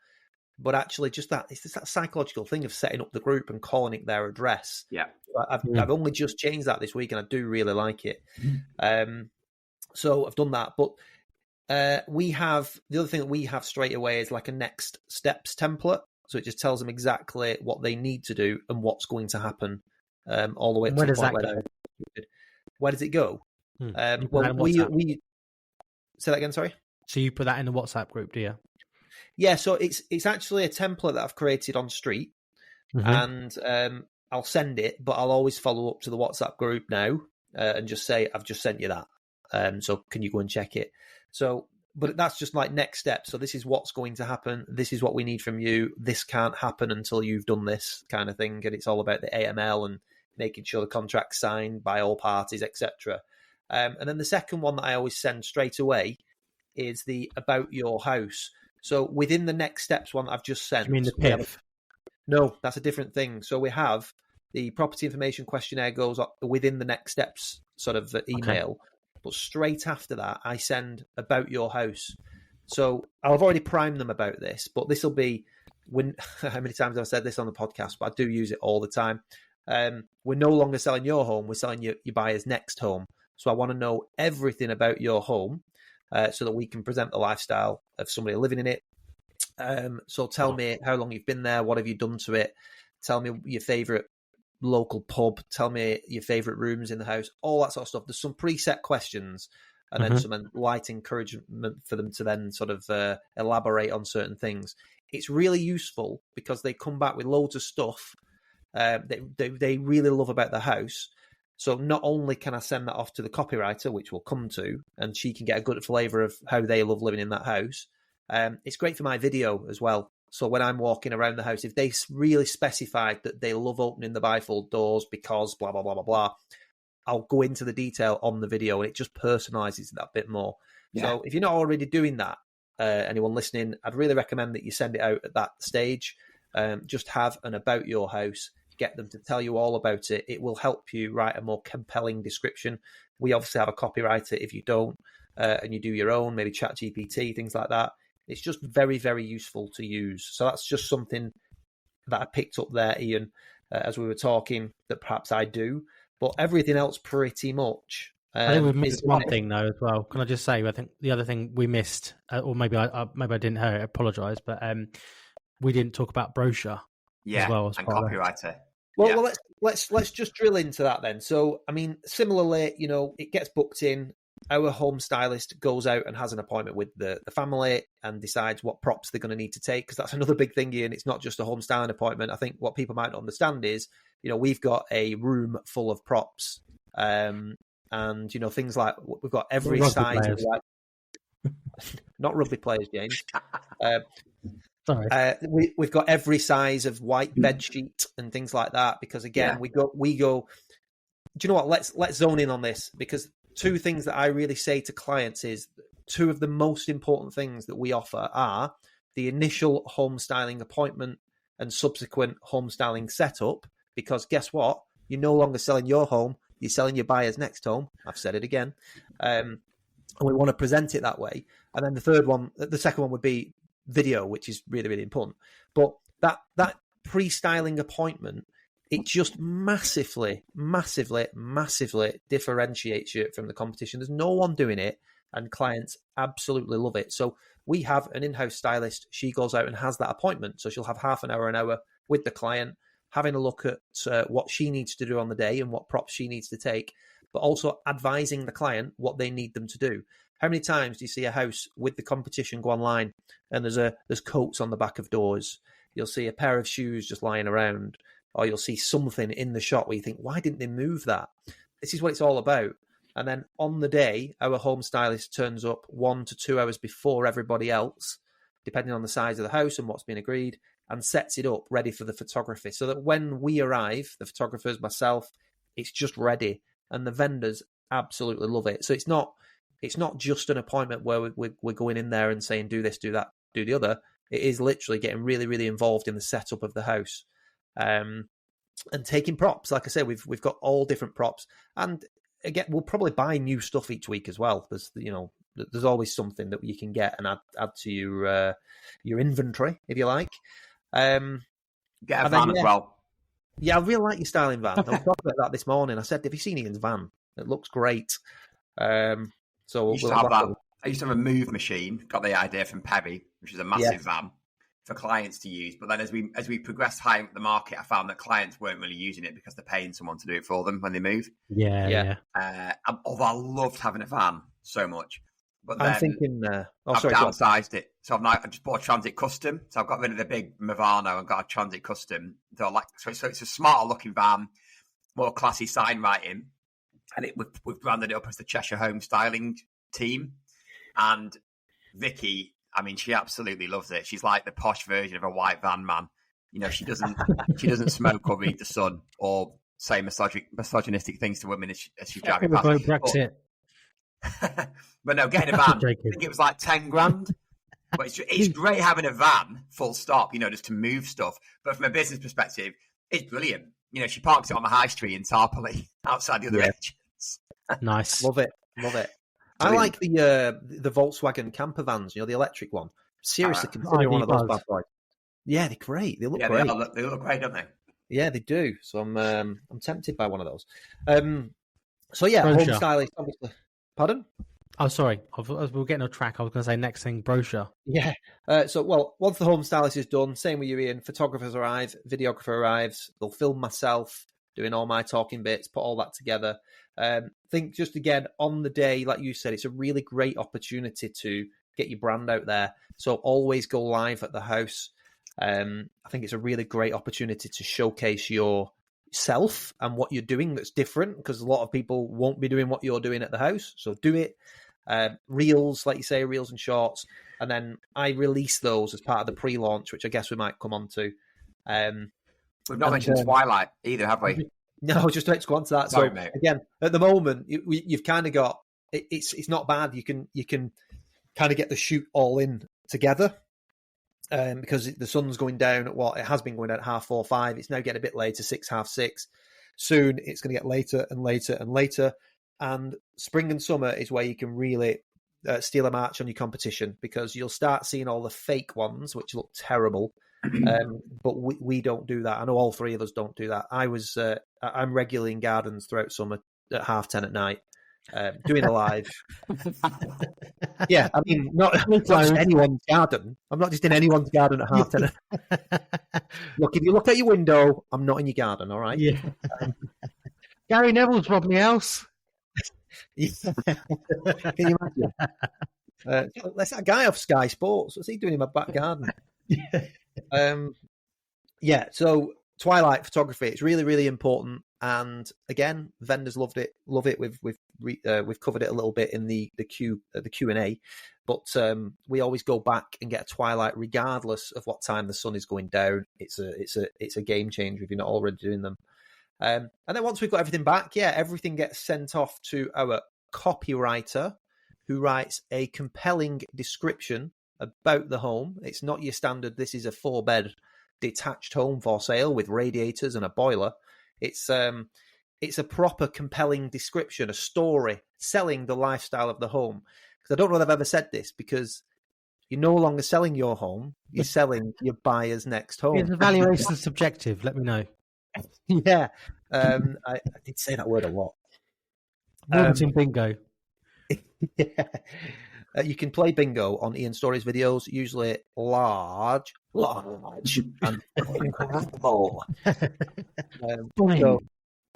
But actually, it's just that psychological thing of setting up the group and calling it their address. Yeah. I've only just changed that this week, and I do really like it. So I've done that. But the other thing that we have straight away is like a next steps template. So it just tells them exactly what they need to do and what's going to happen all the way up to the point where they're executed. Where does it go? Well, we say that again. Sorry. So you put that in the WhatsApp group, do you? Yeah. So it's actually a template that I've created on Street, and I'll send it, but I'll always follow up to the WhatsApp group now and just say, I've just sent you that. So can you go and check it? So, but that's just like next step. So this is what's going to happen. This is what we need from you. This can't happen until you've done this kind of thing. And it's all about the AML and making sure the contract's signed by all parties, etc. And then the second one that I always send straight away is the about your house. So within the next steps one that I've just sent. You mean the PIF? No, that's a different thing. So we have the property information questionnaire goes up within the next steps sort of email. Okay. But straight after that, I send about your house. So I've already primed them about this, but this will be how many times have I said this on the podcast, but I do use it all the time. We're no longer selling your home. We're selling your buyer's next home. So I want to know everything about your home so that we can present the lifestyle of somebody living in it. So tell me how long you've been there. What have you done to it? Tell me your favourite local pub. Tell me your favourite rooms in the house. All that sort of stuff. There's some preset questions and then some light encouragement for them to then sort of elaborate on certain things. It's really useful because they come back with loads of stuff they really love about the house. So not only can I send that off to the copywriter, which we'll come to, and she can get a good flavour of how they love living in that house, it's great for my video as well. So when I'm walking around the house, if they really specified that they love opening the bifold doors because blah, blah, blah, blah, blah, I'll go into the detail on the video and it just personalises that bit more. Yeah. So if you're not already doing that, anyone listening, I'd really recommend that you send it out at that stage. Just have an about your house. Get them to tell you all about it. It will help you write a more compelling description. We obviously have a copywriter. If you don't, and you do your own, maybe ChatGPT, things like that, it's just very, very useful to use. So that's just something that I picked up there, Ian, as we were talking, that perhaps I do. But everything else pretty much. I think we've missed one thing, though, as well. Can I just say, I think the other thing we missed, or maybe I didn't hear it, I apologise, but we didn't talk about brochure as well. And copywriter. Well, let's just drill into that then. So, I mean, similarly, it gets booked in. Our home stylist goes out and has an appointment with the family and decides what props they're going to need to take, because that's another big thing, Ian. It's not just a home styling appointment. I think what people might not understand is, we've got a room full of props, and things like we've got every size of not rugby players, James. Sorry. We've got every size of white bed sheet and things like that, because again, we go. Do you know what? Let's zone in on this, because two things that I really say to clients is two of the most important things that we offer are the initial home styling appointment and subsequent home styling setup, because guess what? You're no longer selling your home, you're selling your buyer's next home. I've said it again. And we want to present it that way. And then the second one would be video, which is really, really important. But that pre-styling appointment, it just massively, massively, massively differentiates you from the competition. There's no one doing it, and clients absolutely love it. So we have an in-house stylist. She goes out and has that appointment. So she'll have half an hour with the client, having a look at what she needs to do on the day and what props she needs to take, but also advising the client what they need them to do. How many times do you see a house with the competition go online and there's coats on the back of doors? You'll see a pair of shoes just lying around, or you'll see something in the shop where you think, why didn't they move that? This is what it's all about. And then on the day, our home stylist turns up 1 to 2 hours before everybody else, depending on the size of the house and what's been agreed, and sets it up ready for the photography, so that when we arrive, the photographers, myself, it's just ready, and the vendors absolutely love it. So it's not just an appointment where we're going in there and saying, do this, do that, do the other. It is literally getting really, really involved in the setup of the house, and taking props. Like I say, we've got all different props, and again, we'll probably buy new stuff each week as well. There's always something that you can get and add to your inventory, if you like. Get a van as well. Yeah, I really like your styling van. I was talking about that this morning. I said, have you seen Ian's van? It looks great. So I used to have a move machine. Got the idea from Perry, which is a massive van for clients to use. But then as we progressed higher up the market, I found that clients weren't really using it because they're paying someone to do it for them when they move. Yeah. Although I loved having a van so much. But then I'm thinking, I've downsized it. So I just bought a Transit Custom. So I've got rid of the big Movano and got a Transit Custom. So it's a smarter looking van, more classy sign writing. And we've branded it up as the Cheshire Home Styling Team. And Vicky, I mean, she absolutely loves it. She's like the posh version of a white van man. She doesn't smoke or read the sun or say misogynistic things to women as she's driving past. Brexit. But no, getting a van, I think it was like 10 grand. But it's great having a van, full stop, just to move stuff. But from a business perspective, it's brilliant. She parks it on the high street in Tarpley outside the other agents. Nice. Love it. I like the Volkswagen camper vans, the electric one. Seriously, consider one of those bad boys. Yeah, they're great. They look great. They look great, don't they? Yeah, they do. So I'm tempted by one of those. Home stylist, obviously. Pardon? Oh, sorry. We're getting off track. I was going to say next thing, brochure. Yeah. Once the home stylist is done, same with you, Ian, photographers arrive, videographer arrives. They'll film myself doing all my talking bits, put all that together. Think just again on the day, like you said, it's a really great opportunity to get your brand out there. So always go live at the house. I think it's a really great opportunity to showcase yourself and what you're doing that's different, because a lot of people won't be doing what you're doing at the house. So do it. Reels, like you say, reels and shorts. And then I release those as part of the pre-launch, which I guess we might come on to. We've not mentioned Twilight either, have we? No, just to go on to that. Sorry, so mate. Again, at the moment, you've kind of got it's not bad. You can kind of get the shoot all in together, because the sun's going down at it has been going down at 4:30, 5. It's now getting a bit later, 6, 6:30. Soon it's going to get later and later and later. And spring and summer is where you can really steal a march on your competition, because you'll start seeing all the fake ones, which look terrible. But we don't do that. I know all three of us don't do that. I'm regularly in gardens throughout summer at 10:30 at night, doing a live. Yeah, I mean, not just anyone's garden. I'm not just in anyone's garden at 10:30. Look, if you look out your window, I'm not in your garden, all right? Yeah. Gary Neville's robbed my house. Can you imagine? That's that guy off Sky Sports. What's he doing in my back garden? So Twilight photography, it's really, really important. And again, vendors love it. We've covered it a little bit in the Q&A, but we always go back and get a Twilight regardless of what time the sun is going down. It's a game changer if you're not already doing them. And then once we've got everything back, everything gets sent off to our copywriter, who writes a compelling description about the home. It's not your standard, this is a 4-bed detached home for sale with radiators and a boiler. It's a proper compelling description, a story selling the lifestyle of the home. Because I don't know if I've ever said this, because you're no longer selling your home, you're selling your buyer's next home. Is the valuation subjective? Let me know. Yeah, I did say that word a lot. Warburton bingo. Yeah. You can play bingo on Ian Storey's videos, usually large, and incredible.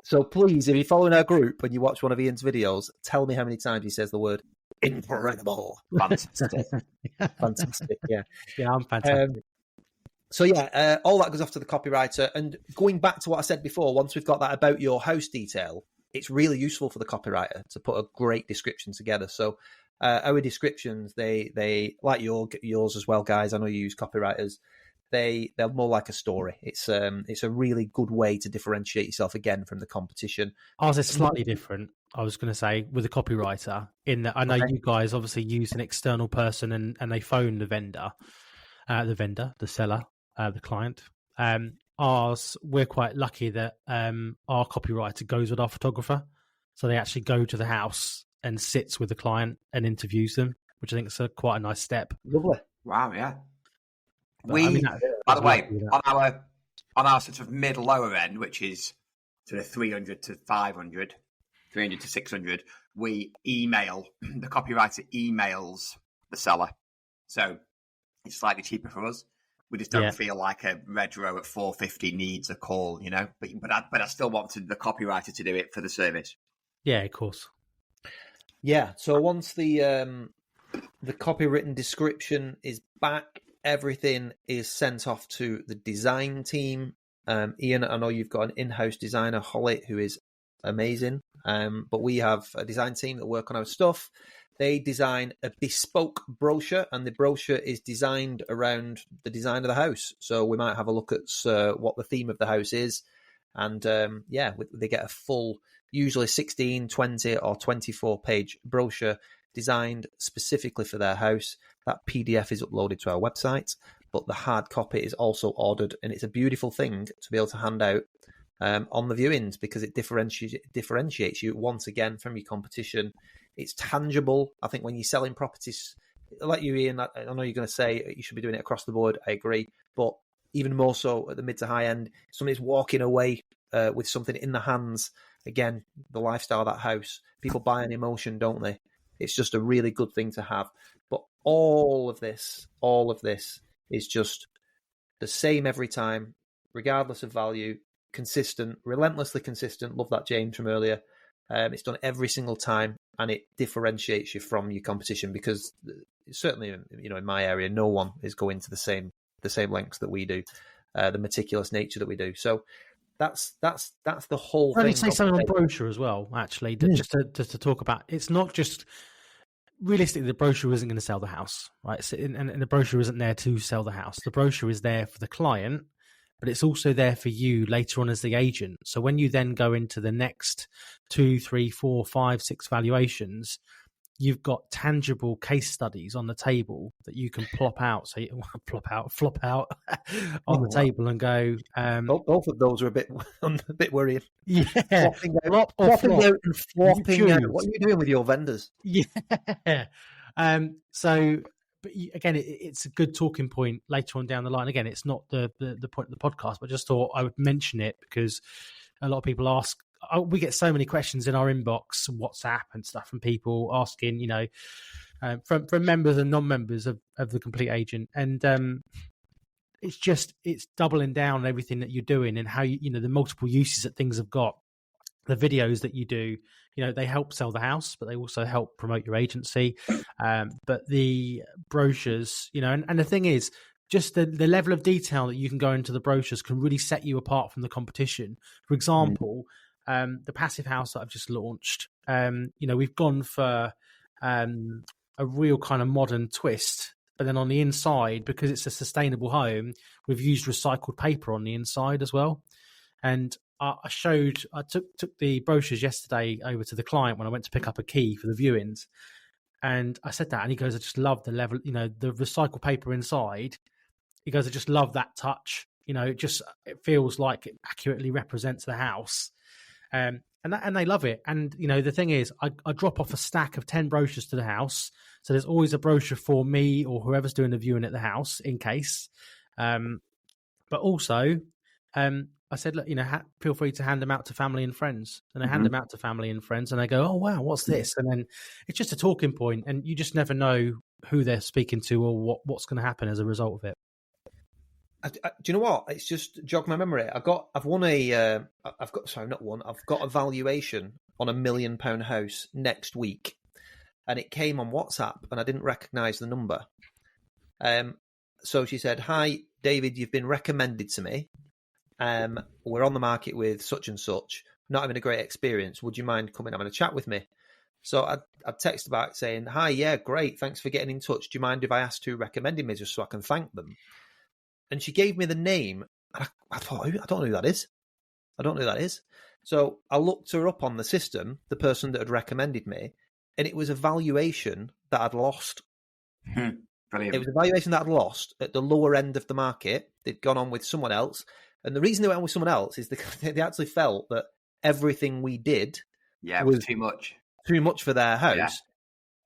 So please, if you're following our group and you watch one of Ian's videos, tell me how many times he says the word incredible. Fantastic. Fantastic, yeah. Yeah, I'm fantastic. All that goes off to the copywriter. And going back to what I said before, once we've got that about your house detail, it's really useful for the copywriter to put a great description together. So our descriptions, they like yours as well, guys. I know you use copywriters. They're more like a story. It's a really good way to differentiate yourself again from the competition. Ours is slightly different. I was going to say with a copywriter, in that I know you guys obviously use an external person and they phone the vendor, the seller, the client. Ours, we're quite lucky that our copywriter goes with our photographer, so they actually go to the house and sits with the client and interviews them, which I think is quite a nice step. Lovely. Wow, yeah. But, by the way, on our sort of mid-lower end, which is sort of 300 to 500, 300 to 600, we email, the copywriter emails the seller. So it's slightly cheaper for us. We just don't feel like a Red Row at 450 needs a call, you know. But I still want the copywriter to do it for the service. Yeah, of course. Yeah. So once the copywritten description is back, everything is sent off to the design team. Ian, I know you've got an in-house designer, Holly, who is amazing. But we have a design team that work on our stuff. They design a bespoke brochure, and the brochure is designed around the design of the house. So we might have a look at what the theme of the house is. And they get a full, usually 16, 20 or 24-page brochure designed specifically for their house. That PDF is uploaded to our website, but the hard copy is also ordered. And it's a beautiful thing to be able to hand out on the viewings, because it differentiates you once again from your competition. It's tangible. I think when you're selling properties, like you, Ian, I know you're going to say you should be doing it across the board. I agree. But even more so at the mid to high end, somebody's walking away with something in the hands. Again, the lifestyle of that house. People buy an emotion, don't they? It's just a really good thing to have. But all of this is just the same every time, regardless of value. Consistent, relentlessly consistent. Love that, James, from earlier. It's done every single time, and it differentiates you from your competition, because certainly, in my area, no one is going to the same the same lengths that we do, the meticulous nature that we do. So that's the whole I'll thing. only say something on brochure as well, actually, just to talk about. It's not just realistically, the brochure isn't going to sell the house, right? So, and the brochure isn't there to sell the house. The brochure is there for the client, but it's also there for you later on as the agent. So when you then go into the next 2, 3, 4, 5, 6 valuations, you've got tangible case studies on the table that you can flop out on the table and go. Both of those are a bit worrying. Yeah, flopping out and flopping out. What are you doing with your vendors? Yeah. So, but again, it's a good talking point later on down the line. Again, it's not the point of the podcast, but I just thought I would mention it because a lot of people ask. We get so many questions in our inbox, WhatsApp and stuff from people asking, from members and non-members of the Complete Agent. And it's doubling down on everything that you're doing and how, the multiple uses that things have got. The videos that you do, they help sell the house, but they also help promote your agency. But the brochures, and the thing is, just the level of detail that you can go into the brochures can really set you apart from the competition. For example, the passive house that I've just launched, we've gone for a real kind of modern twist, but then on the inside, because it's a sustainable home, we've used recycled paper on the inside as well. And I took the brochures yesterday over to the client when I went to pick up a key for the viewings. And I said that, and he goes, I just love the level, the recycled paper inside. He goes, I just love that touch. It feels like it accurately represents the house. And they love it. And, the thing is, I drop off a stack of 10 brochures to the house. So there's always a brochure for me or whoever's doing the viewing at the house in case. But also, I said, look, feel free to hand them out to family and friends. And I hand them out to family and friends and they go, oh, wow, what's this? And then it's just a talking point and you just never know who they're speaking to or what's going to happen as a result of it. Do you know what? It's just jogged my memory. I've got a valuation on £1 million house next week. And it came on WhatsApp and I didn't recognise the number. So she said, hi, David, you've been recommended to me. We're on the market with such and such, not having a great experience. Would you mind coming having a chat with me? So I texted back saying, hi, yeah, great. Thanks for getting in touch. Do you mind if I ask who recommended me just so I can thank them? And she gave me the name. And I thought, I don't know who that is. So I looked her up on the system, the person that had recommended me, and it was a valuation that I'd lost. Brilliant. It was a valuation that I'd lost at the lower end of the market. They'd gone on with someone else. And the reason they went on with someone else is they actually felt that everything we did was too much for their house. Yeah.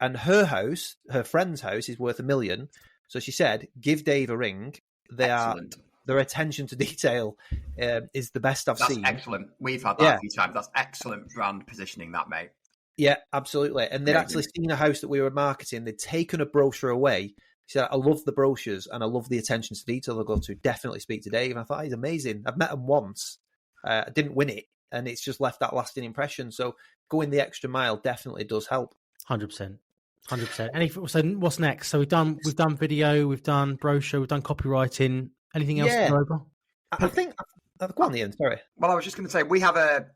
And her house, her friend's house, is worth $1 million. So she said, give Dave a ring. Their attention to detail is the best I've seen. That's excellent. We've had that a few times. That's excellent brand positioning, that, mate. Yeah, absolutely. And they'd actually seen a house that we were marketing. They'd taken a brochure away. She said, I love the brochures and I love the attention to detail they'll go to. Definitely speak to Dave. And I thought, he's amazing. I've met him once. I didn't win it. And it's just left that lasting impression. So going the extra mile definitely does help. 100%. 100%. So what's next? So we've done video, we've done brochure, we've done copywriting. Anything else to go over? I think, go on, Ian, sorry. Well, I was just going to say, we have a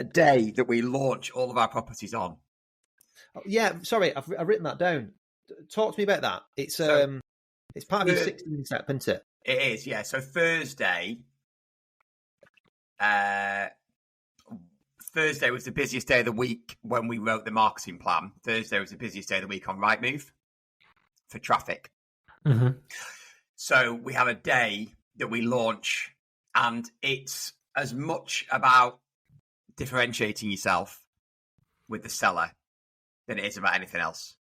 day that we launch all of our properties on. Yeah, sorry, I've written that down. Talk to me about that. It's part of your 16 step, isn't it? It is, yeah. So Thursday was the busiest day of the week when we wrote the marketing plan. Thursday was the busiest day of the week on Rightmove for traffic. Mm-hmm. So we have a day that we launch, and it's as much about differentiating yourself with the seller than it is about anything else.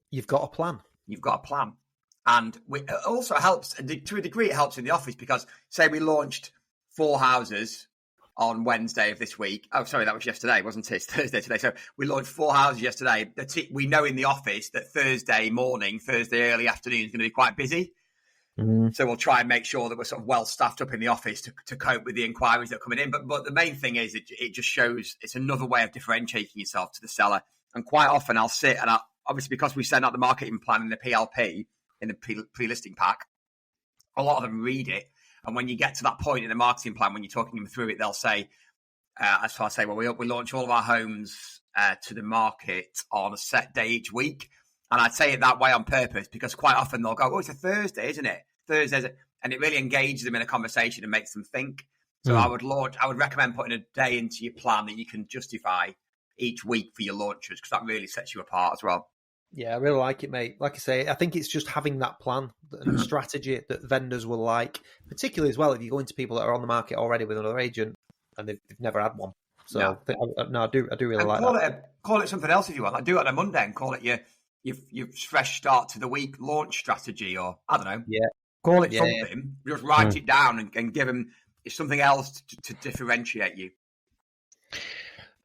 You've got a plan. And it also helps, to a degree, it helps in the office because, say, we launched 4 houses on Wednesday of this week. Oh, sorry, that was yesterday, wasn't it? It's Thursday today. So we launched 4 houses yesterday. We know in the office that Thursday morning, Thursday early afternoon is going to be quite busy. Mm-hmm. So we'll try and make sure that we're sort of well staffed up in the office to cope with the inquiries that are coming in. But the main thing is it just shows it's another way of differentiating yourself to the seller. And quite often I'll sit and obviously because we send out the marketing plan in the PLP, in the pre-listing pack, a lot of them read it. And when you get to that point in the marketing plan, when you're talking them through it, they'll say, as far as I say, well, we launch all of our homes to the market on a set day each week. And I'd say it that way on purpose because quite often they'll go, oh, it's a Thursday, isn't it? Thursdays. And it really engages them in a conversation and makes them think. So I would recommend putting a day into your plan that you can justify each week for your launches because that really sets you apart as well. Yeah, I really like it, mate. Like I say, I think it's just having that plan and strategy that vendors will like, particularly as well if you go into people that are on the market already with another agent and they've never had one. So I do really and like that. Call it something else if you want. Like do it on a Monday and call it your fresh start to the week launch strategy, or I don't know. Yeah, call it something. Just write it down and give them something else to differentiate you.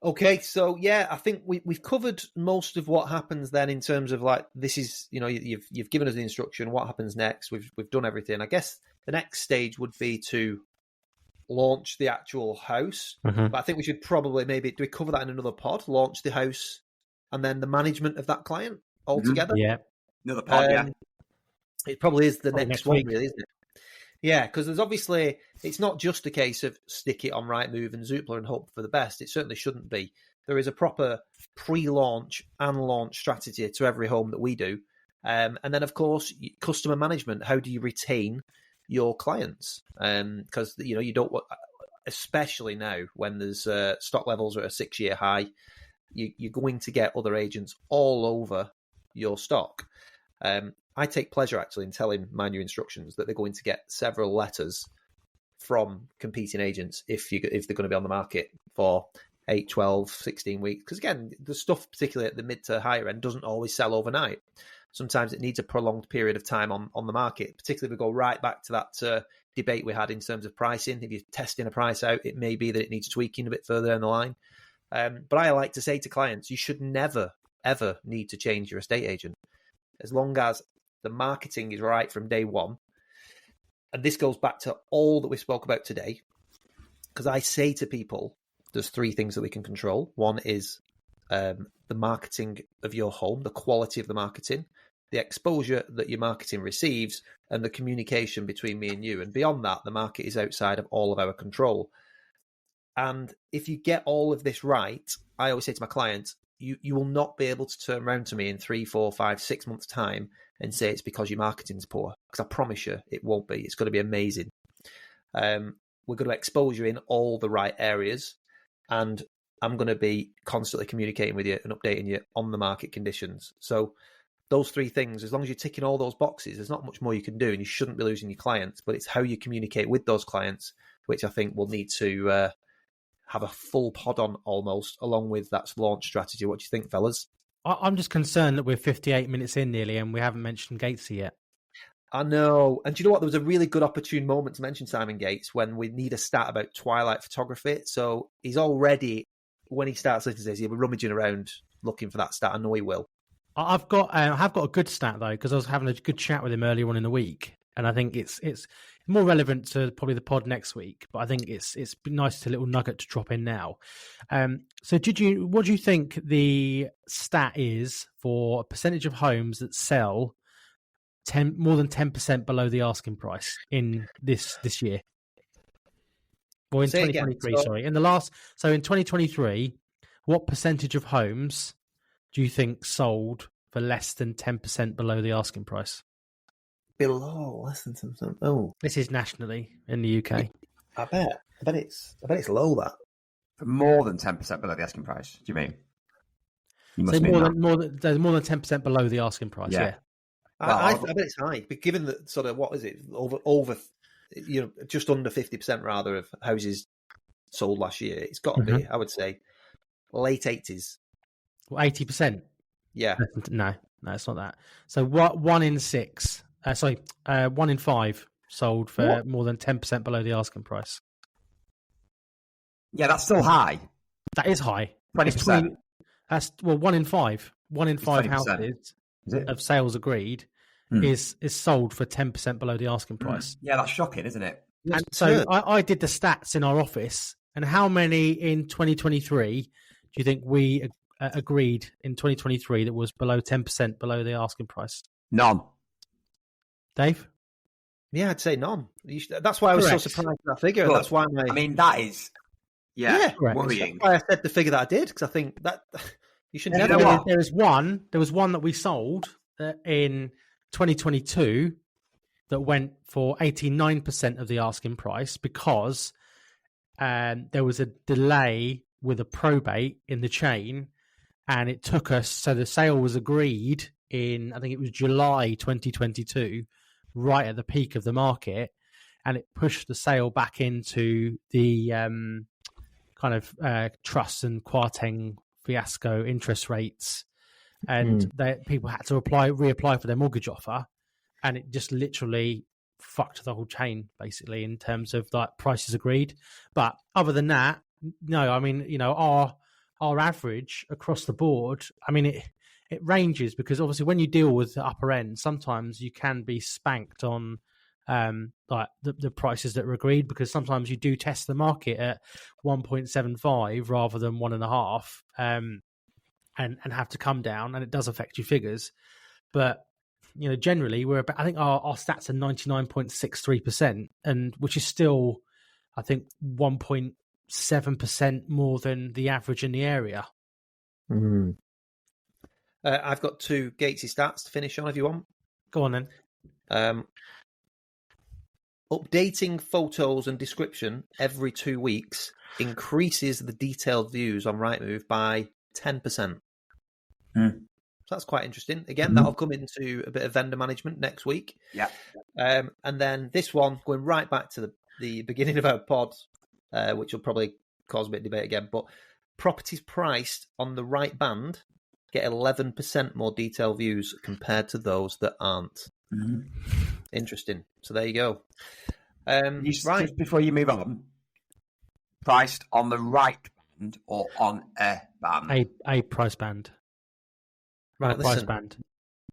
Okay, so yeah, I think we've covered most of what happens then in terms of like this is you've given us the instruction. What happens next? We've done everything. I guess the next stage would be to launch the actual house, but I think we should probably do we cover that in another pod? Launch the house and then the management of that client altogether. Yeah, another pod. It probably is the next one, week. really, isn't it? Yeah, because there's obviously, it's not just a case of stick it on Rightmove and Zoopla and hope for the best. It certainly shouldn't be. There is a proper pre-launch and launch strategy to every home that we do. And then, of course, customer management. How do you retain your clients? Because, you don't want, especially now when there's stock levels are at a 6-year high, you're going to get other agents all over your stock. I take pleasure actually in telling my new instructions that they're going to get several letters from competing agents if they're going to be on the market for 8, 12, 16 weeks. Because again, the stuff, particularly at the mid to higher end, doesn't always sell overnight. Sometimes it needs a prolonged period of time on the market, particularly if we go right back to that debate we had in terms of pricing. If you're testing a price out, it may be that it needs tweaking a bit further down the line. But I like to say to clients, you should never, ever need to change your estate agent. As long as the marketing is right from day one. And this goes back to all that we spoke about today. Because I say to people, there's 3 things that we can control. One is the marketing of your home, the quality of the marketing, the exposure that your marketing receives, and the communication between me and you. And beyond that, the market is outside of all of our control. And if you get all of this right, I always say to my clients, you will not be able to turn around to me in 3, 4, 5, 6 months' time and say it's because your marketing's poor. Because I promise you, it won't be. It's going to be amazing. We're going to expose you in all the right areas, and I'm going to be constantly communicating with you and updating you on the market conditions. So those 3 things, as long as you're ticking all those boxes, there's not much more you can do, and you shouldn't be losing your clients. But it's how you communicate with those clients, which I think will need to have a full pod on almost, along with that launch strategy. What do you think, fellas? I'm just concerned that we're 58 minutes in nearly and we haven't mentioned Gatesy yet. I know. And do you know what? There was a really good opportune moment to mention Simon Gates when we need a stat about twilight photography. So he's already, when he starts listening to this, he'll be rummaging around looking for that stat. I know he will. I have got a good stat though, because I was having a good chat with him earlier on in the week. And I think it's more relevant to probably the pod next week, but I think it's nice to a little nugget to drop in now. So what do you think the stat is for a percentage of homes that sell more than 10% below the asking price in this year? Or in 2023, sorry. In 2023, what percentage of homes do you think sold for less than 10% below the asking price? Below less than 10%. Oh, this is nationally in the UK. I bet it's low. That for more than 10% below the asking price. Do you mean? You must mean more than 10% below the asking price. Yeah. Well, I bet it's high. But given that sort of what is it over just under 50% rather of houses sold last year, it's got to be. I would say late 80s. Well, 80%. Yeah. No, it's not that. So 1 in 6. 1 in 5 sold for more than 10% below the asking price. Yeah, that's still high. That is high. 20%. That's 1 in 5. 1 in 5 houses of sales agreed is sold for 10% below the asking price. Yeah, that's shocking, isn't it? And so I did the stats in our office, and how many in 2023 do you think we agreed in 2023 that was below 10% below the asking price? None. Dave? Yeah, I'd say none. That's why I was Correct. so surprised at that figure. Good. That's why I mean, that is, worrying. That's why I said the figure that I did, because I think that you shouldn't. You know what? There was one that we sold in 2022 that went for 89% of the asking price because there was a delay with a probate in the chain, and it took us. So the sale was agreed in, I think it was July 2022, right at the peak of the market, and it pushed the sale back into the kind of trust and Kwarteng fiasco interest rates, and people had to reapply for their mortgage offer, and it just literally fucked the whole chain basically in terms of like prices agreed. But other than that, no, I mean, our average across the board, I mean, it ranges because obviously when you deal with the upper end, sometimes you can be spanked on like the prices that are agreed, because sometimes you do test the market at 1.75 rather than 1.5, and have to come down, and it does affect your figures. But generally we're about, I think our stats are 99.63%, and which is still, I think, 1.7% more than the average in the area. I've got 2 Gatesy stats to finish on if you want. Go on then. Updating photos and description every 2 weeks increases the detailed views on Rightmove by 10%. So that's quite interesting. Again, that'll come into a bit of vendor management next week. Yeah. And then this one, going right back to the beginning of our pod, which will probably cause a bit of debate again, but properties priced on the right band get 11% more detailed views compared to those that aren't. Interesting. So there you go. Right. Just before you move on, priced on the right band or on a band? A price band. Right, price band.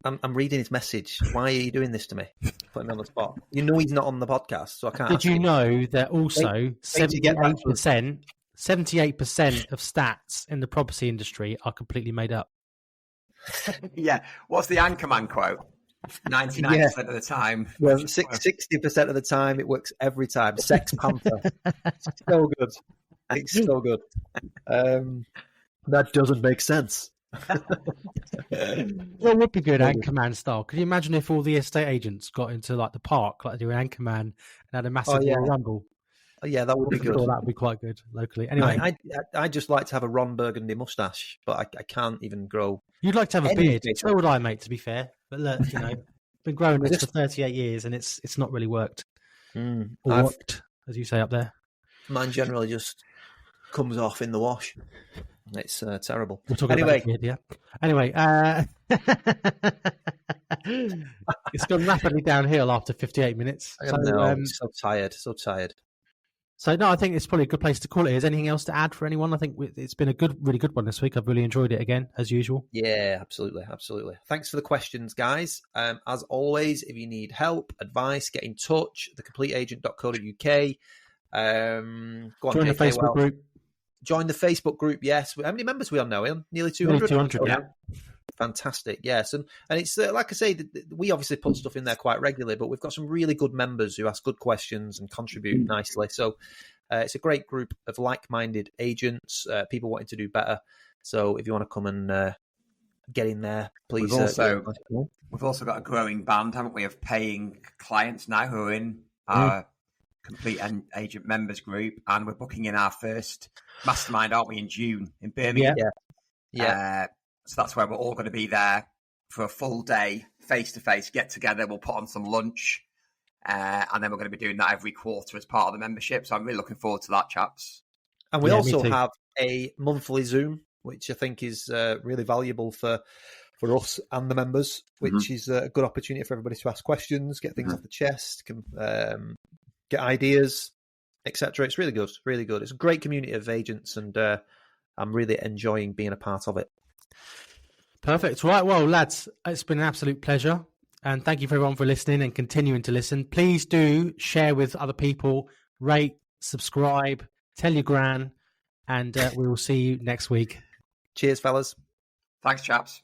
I'm reading his message. Why are you doing this to me? Putting me on the spot. You know he's not on the podcast, so I can't. Did you know that also 78% of stats in the property industry are completely made up? Yeah. What's the Anchorman quote? 99% of the time. Well, 60% of the time, it works every time. Sex Panther. So good. It's so good. That doesn't make sense. Well, it would be good Anchorman style. Could you imagine if all the estate agents got into like the park, like they do Anchorman, and had a massive Royal Rumble? Oh, yeah, that would be good. That would be quite good locally. Anyway, I just like to have a Ron Burgundy mustache, but I can't even grow. You'd like to have a beard. So would I, mate. To be fair, but look, been growing this for 38 years, and it's not really worked. Worked, as you say up there. Mine generally just comes off in the wash. It's terrible. We'll talk about it, yeah. Anyway, it's gone rapidly downhill after 58 minutes. So tired. So no, I think it's probably a good place to call it. Is anything else to add for anyone? I think it's been a really good one this week. I've really enjoyed it again, as usual. Yeah, absolutely. Thanks for the questions, guys. As always, if you need help, advice, get in touch. thecompleteagent.co.uk. Go on, join the Facebook group. Join the Facebook group. Yes. How many members are we on now, Ian? Nearly 200. 200. Yeah. Fantastic. Yes. And it's like I say, we obviously put stuff in there quite regularly, but we've got some really good members who ask good questions and contribute nicely. So it's a great group of like-minded agents, people wanting to do better. So if you want to come and get in there, please. We've also got a growing band, haven't we, of paying clients now who are in our Complete Agent members group, and we're booking in our first mastermind, aren't we, in June in Birmingham? Yeah. So that's where we're all going to be there for a full day, face-to-face, get together. We'll put on some lunch, and then we're going to be doing that every quarter as part of the membership. So I'm really looking forward to that, chaps. And we also have a monthly Zoom, which I think is really valuable for us and the members, which is a good opportunity for everybody to ask questions, get things off the chest, get ideas, etc. It's really good, really good. It's a great community of agents, and I'm really enjoying being a part of it. Perfect. Right. Well, lads, it's been an absolute pleasure. And thank you for everyone for listening and continuing to listen. Please do share with other people, rate, subscribe, tell your gran, and we will see you next week. Cheers, fellas. Thanks, chaps.